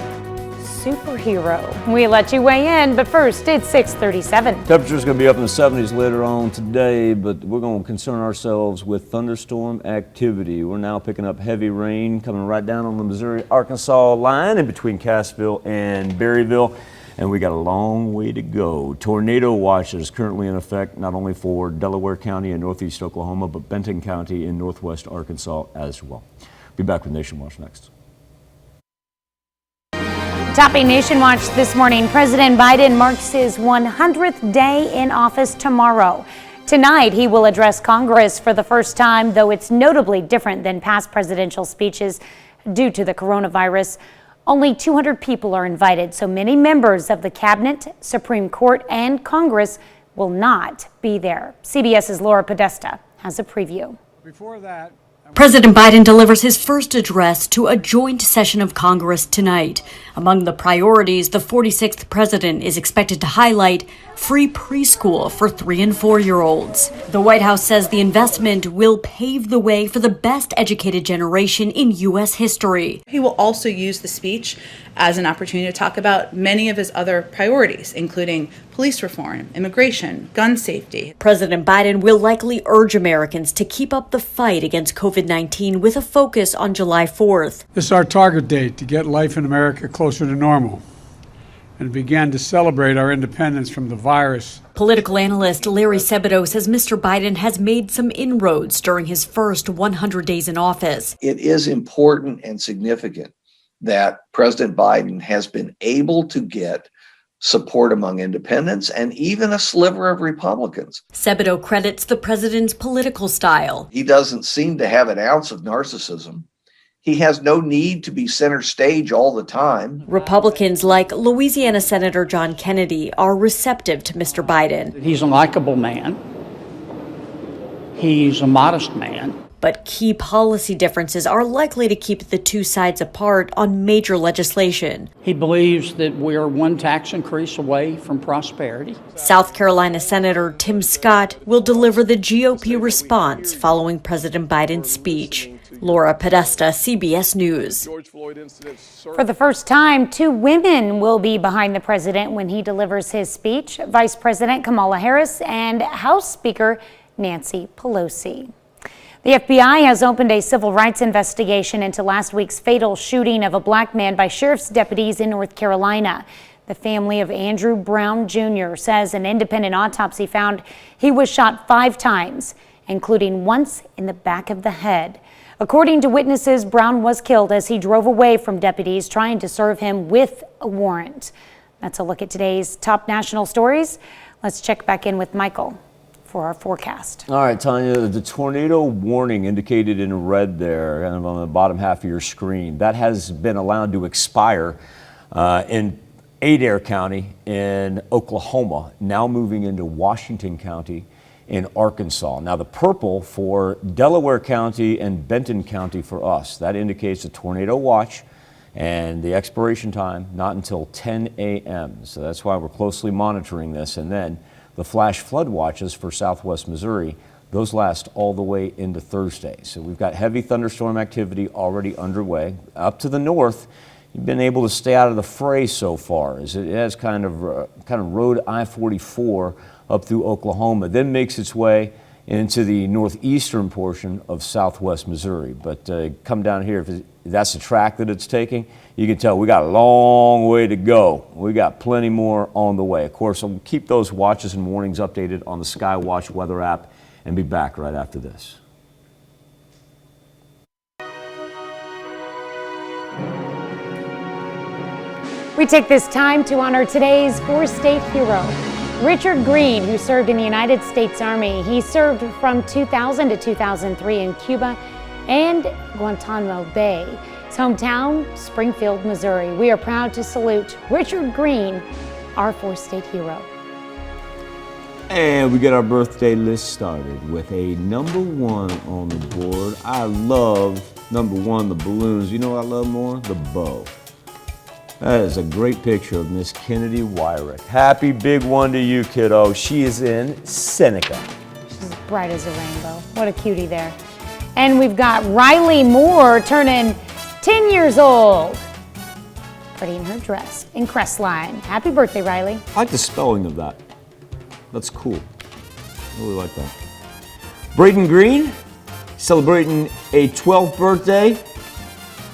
superhero? We let you weigh in, but first, it's 6:37. Temperature's going to be up in the 70s later on today, but we're going to concern ourselves with thunderstorm activity. We're now picking up heavy rain coming right down on the Missouri-Arkansas line in between Cassville and Berryville, and we got a long way to go. Tornado watch is currently in effect not only for Delaware County in northeast Oklahoma, but Benton County in northwest Arkansas as well. Be back with Nation Watch next. Topping Nation Watch this morning, President Biden marks his 100th day in office tomorrow. Tonight, he will address Congress for the first time, though it's notably different than past presidential speeches due to the coronavirus. Only 200 people are invited, so many members of the Cabinet, Supreme Court, and Congress will not be there. CBS's Laura Podesta has a preview. Before that, President Biden delivers his first address to a joint session of Congress tonight. Among the priorities, the 46th president is expected to highlight free preschool for 3- and 4-year-olds. The White House says the investment will pave the way for the best educated generation in U.S. history. He will also use the speech as an opportunity to talk about many of his other priorities, including police reform, immigration, gun safety. President Biden will likely urge Americans to keep up the fight against COVID-19 with a focus on July 4th. This is our target date to get life in America closer to normal and begin to celebrate our independence from the virus. Political analyst Larry Vetoes says Mr. Biden has made some inroads during his first 100 days in office. It is important and significant that President Biden has been able to get support among independents and even a sliver of Republicans. Vetoes credits the president's political style. He doesn't seem to have an ounce of narcissism. He has no need to be center stage all the time. Republicans like Louisiana Senator John Kennedy are receptive to Mr. Biden. He's a likable man. He's a modest man. But key policy differences are likely to keep the two sides apart on major legislation. He believes that we're one tax increase away from prosperity. South Carolina Senator Tim Scott will deliver the GOP response following President Biden's speech. Laura Podesta, CBS News. For the first time, 2 women will be behind the president when he delivers his speech. Vice President Kamala Harris and House Speaker Nancy Pelosi. The FBI has opened a civil rights investigation into last week's fatal shooting of a black man by sheriff's deputies in North Carolina. The family of Andrew Brown Jr. says an independent autopsy found he was shot 5 times, including once in the back of the head. According to witnesses, Brown was killed as he drove away from deputies trying to serve him with a warrant. That's a look at today's top national stories. Let's check back in with Michael for our forecast. All right, Tanya, the tornado warning indicated in red there, kind of on the bottom half of your screen, that has been allowed to expire in Adair County in Oklahoma, now moving into Washington County in Arkansas. Now the purple for Delaware County and Benton County for us. That indicates a tornado watch, and the expiration time not until 10 a.m. So that's why we're closely monitoring this. And then the flash flood watches for southwest Missouri, those last all the way into Thursday. So we've got heavy thunderstorm activity already underway. Up to the north, you've been able to stay out of the fray so far, as it has kind of rode I-44 up through Oklahoma, then makes its way into the northeastern portion of southwest Missouri. But come down here, if that's the track that it's taking, you can tell we got a long way to go. We got plenty more on the way. Of course, I'll keep those watches and warnings updated on the Skywatch weather app and be back right after this. We take this time to honor today's four-state hero, Richard Green, who served in the United States Army. He served from 2000 to 2003 in Cuba and Guantanamo Bay. His hometown, Springfield, Missouri. We are proud to salute Richard Green, our four-state hero. And we get our birthday list started with a number one on the board. I love number one, the balloons. You know what I love more? The bow. That is a great picture of Miss Kennedy Wyrick. Happy big one to you, kiddo. She is in Seneca. She's as bright as a rainbow. What a cutie there. And we've got Riley Moore turning 10 years old. Pretty in her dress in Crestline. Happy birthday, Riley. I like the spelling of that. That's cool. I really like that. Braden Green, celebrating a 12th birthday,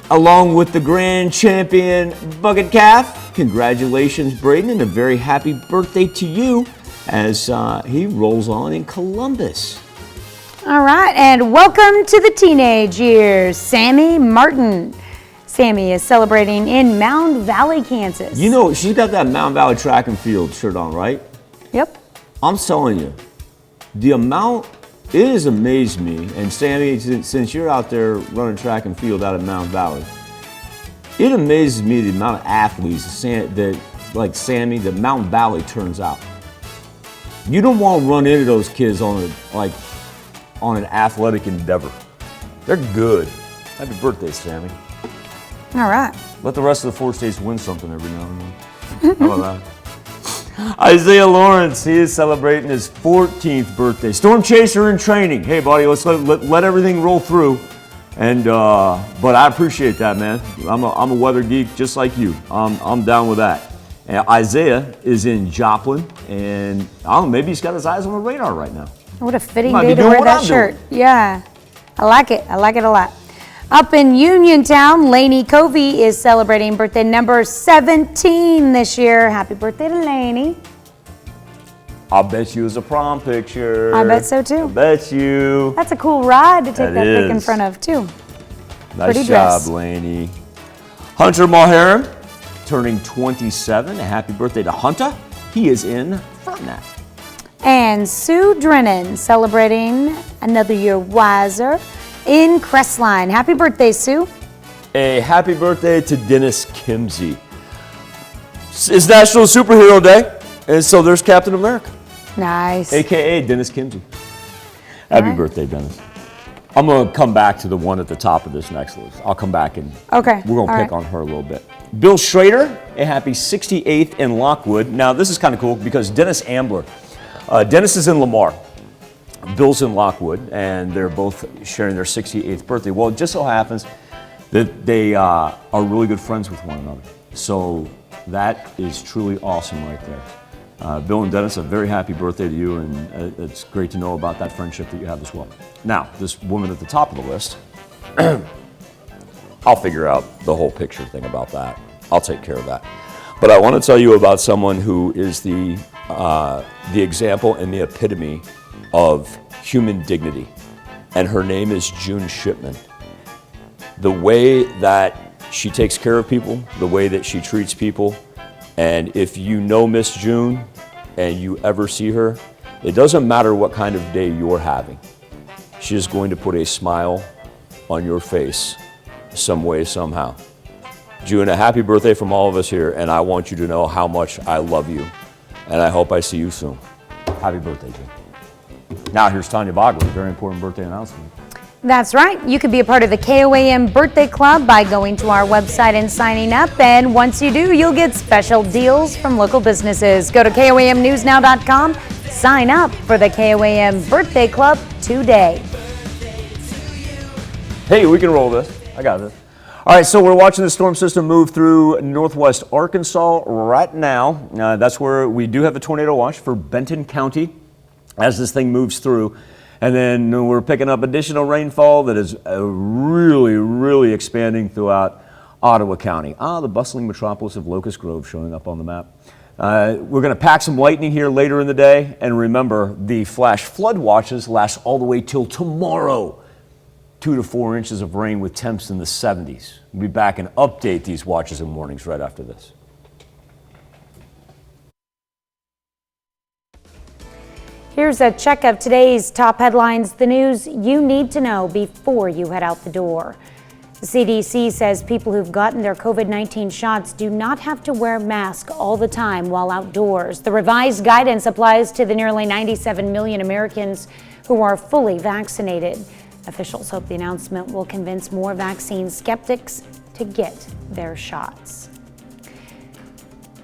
along with the grand champion Bucket Calf. Congratulations, Braden, and a very happy birthday to you as he rolls on in Columbus. All right, and welcome to the teenage years, Sammy Martin. Sammy is celebrating in Mound Valley, Kansas. You know, she's got that Mound Valley track and field shirt on, right? Yep. I'm telling you, the amount, it has amazed me, and Sammy, since you're out there running track and field out of Mound Valley, it amazes me the amount of athletes that, like Sammy, that Mound Valley turns out. You don't want to run into those kids on an athletic endeavor. They're good. Happy birthday, Sammy. All right. Let the rest of the four states win something every now and then. How about that? Isaiah Lawrence, he is celebrating his 14th birthday. Storm chaser in training. Hey, buddy, let's let everything roll through. And but I appreciate that, man. I'm a weather geek just like you. I'm down with that. And Isaiah is in Joplin, and I don't know, maybe he's got his eyes on the radar right now. What a fitting day to wear that shirt. Yeah, I like it. I like it a lot. Up in Uniontown, Lainey Covey is celebrating birthday number 17 this year. Happy birthday to Lainey. I'll bet you it was a prom picture. I bet so too. I bet you. That's a cool ride to take that pic in front of too. Nice Pretty job, dress. Lainey. Hunter Mulheron, turning 27. A happy birthday to Hunter. He is in Frontenac. And Sue Drennan celebrating another year wiser in Crestline. Happy birthday, Sue. A happy birthday to Dennis Kimsey. It's National Superhero Day, and so there's Captain America. Nice. AKA Dennis Kimsey. Happy birthday, Dennis. I'm going to come back to the one at the top of this next list. I'll come back and Okay. we're going to All pick right. on her a little bit. Bill Schrader, a happy 68th in Lockwood. Now, this is kind of cool because Dennis Ambler. Dennis is in Lamar. Bill's in Lockwood, and they're both sharing their 68th birthday. Well, it just so happens that they are really good friends with one another. So that is truly awesome right there. Bill and Dennis, a very happy birthday to you, and it's great to know about that friendship that you have as well. Now, this woman at the top of the list, I'll figure out the whole picture thing about that. I'll take care of that. But I want to tell you about someone who is the example and the epitome of human dignity, and her name is June Shipman. The way that she takes care of people, the way that she treats people, and if you know Miss June and you ever see her, it doesn't matter what kind of day you're having. She is going to put a smile on your face some way, somehow. June, a happy birthday from all of us here, and I want you to know how much I love you, and I hope I see you soon. Happy birthday, June. Now here's Tanya Bogley, very important birthday announcement. That's right. You could be a part of the KOAM Birthday Club by going to our website and signing up. And once you do, you'll get special deals from local businesses. Go to KOAMnewsnow.com. Sign up for the KOAM Birthday Club today. Hey, we can roll this. I got this. All right, so we're watching the storm system move through northwest Arkansas right now. That's where we do have a tornado watch for Benton County as this thing moves through. And then we're picking up additional rainfall that is really expanding throughout Ottawa County. The bustling metropolis of Locust Grove showing up on the map. We're going to pack some lightning here later in the day. And remember, the flash flood watches last all the way till tomorrow. 2 to 4 inches of rain with temps in the 70s. We'll be back and update these watches and warnings right after this. Here's a check of today's top headlines, the news you need to know before you head out the door. The CDC says people who've gotten their COVID-19 shots do not have to wear masks all the time while outdoors. The revised guidance applies to the nearly 97 million Americans who are fully vaccinated. Officials hope the announcement will convince more vaccine skeptics to get their shots.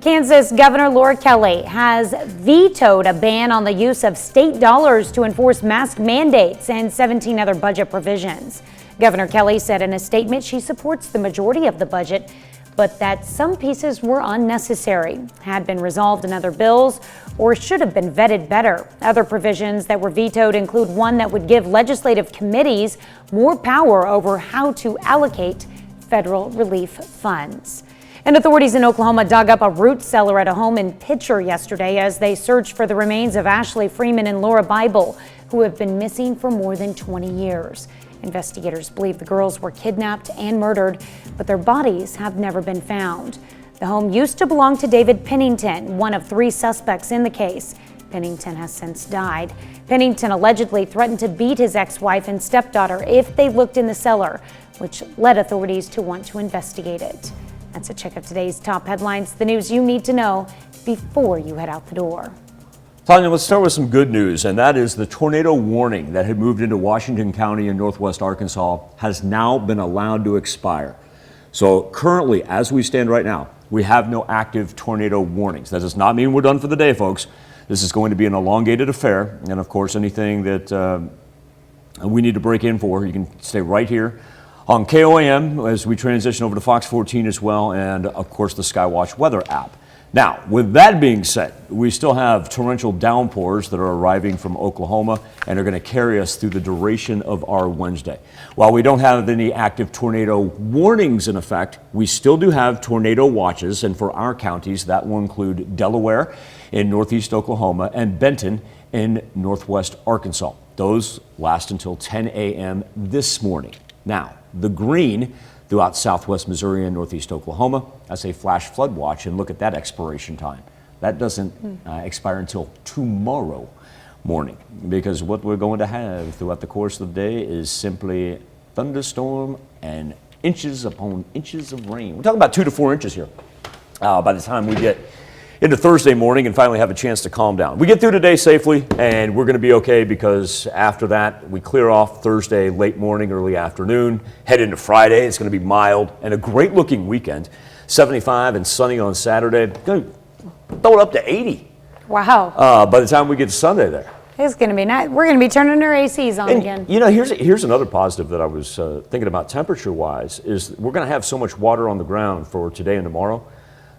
Kansas Governor Laura Kelly has vetoed a ban on the use of state dollars to enforce mask mandates and 17 other budget provisions. Governor Kelly said in a statement she supports the majority of the budget, but that some pieces were unnecessary, had been resolved in other bills, or should have been vetted better. Other provisions that were vetoed include one that would give legislative committees more power over how to allocate federal relief funds. And authorities in Oklahoma dug up a root cellar at a home in Pitcher yesterday as they searched for the remains of Ashley Freeman and Laura Bible, who have been missing for more than 20 years. Investigators believe the girls were kidnapped and murdered, but their bodies have never been found. The home used to belong to David Pennington, one of 3 suspects in the case. Pennington has since died. Pennington allegedly threatened to beat his ex-wife and stepdaughter if they looked in the cellar, which led authorities to want to investigate it. That's a check of today's top headlines, the news you need to know before you head out the door. Tanya, let's start with some good news, and that is the tornado warning that had moved into Washington County in northwest Arkansas has now been allowed to expire. So currently, as we stand right now, we have no active tornado warnings. That does not mean we're done for the day, folks. This is going to be an elongated affair, and of course, anything that we need to break in for, you can stay right here on KOAM as we transition over to Fox 14 as well, and of course the Skywatch weather app. Now, with that being said, we still have torrential downpours that are arriving from Oklahoma and are going to carry us through the duration of our Wednesday. While we don't have any active tornado warnings in effect, we still do have tornado watches, and for our counties, that will include Delaware in northeast Oklahoma and Benton in northwest Arkansas. Those last until 10 a.m. this morning. Now, the green throughout southwest Missouri and northeast Oklahoma as a flash flood watch, and look at that expiration time. That doesn't expire until tomorrow morning, because what we're going to have throughout the course of the day is simply thunderstorm and inches upon inches of rain. We're talking about 2 to 4 inches here by the time we get into Thursday morning and finally have a chance to calm down. We get through today safely, and we're going to be okay, because after that we clear off Thursday late morning, early afternoon, head into Friday. It's going to be mild and a great looking weekend. 75 and sunny on Saturday. Going to throw it up to 80. Wow. By the time we get to Sunday there. It's going to be nice. We're going to be turning our ACs on again. You know, here's another positive that I was thinking about temperature wise, is we're going to have so much water on the ground for today and tomorrow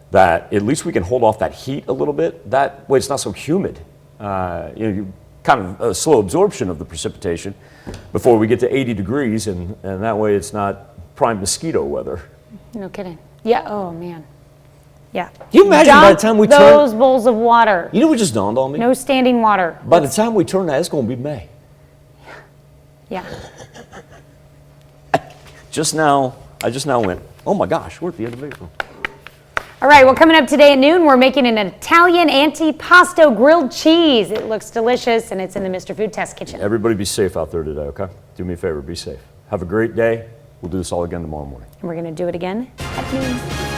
that at least we can hold off that heat a little bit. That way it's not so humid. You kind of a slow absorption of the precipitation before we get to 80 degrees, and that way it's not prime mosquito weather. No kidding. Yeah, oh man. Yeah. Can you imagine by the time we turn those bowls of water? You know what just dawned on me? No standing water. By the time we turn that, it's going to be May. Yeah. I just now went, oh my gosh, we're at the end of April. All right, well, coming up today at noon, we're making an Italian antipasto grilled cheese. It looks delicious, and it's in the Mr. Food Test Kitchen. Everybody be safe out there today, okay? Do me a favor, be safe. Have a great day. We'll do this all again tomorrow morning. And we're going to do it again at noon.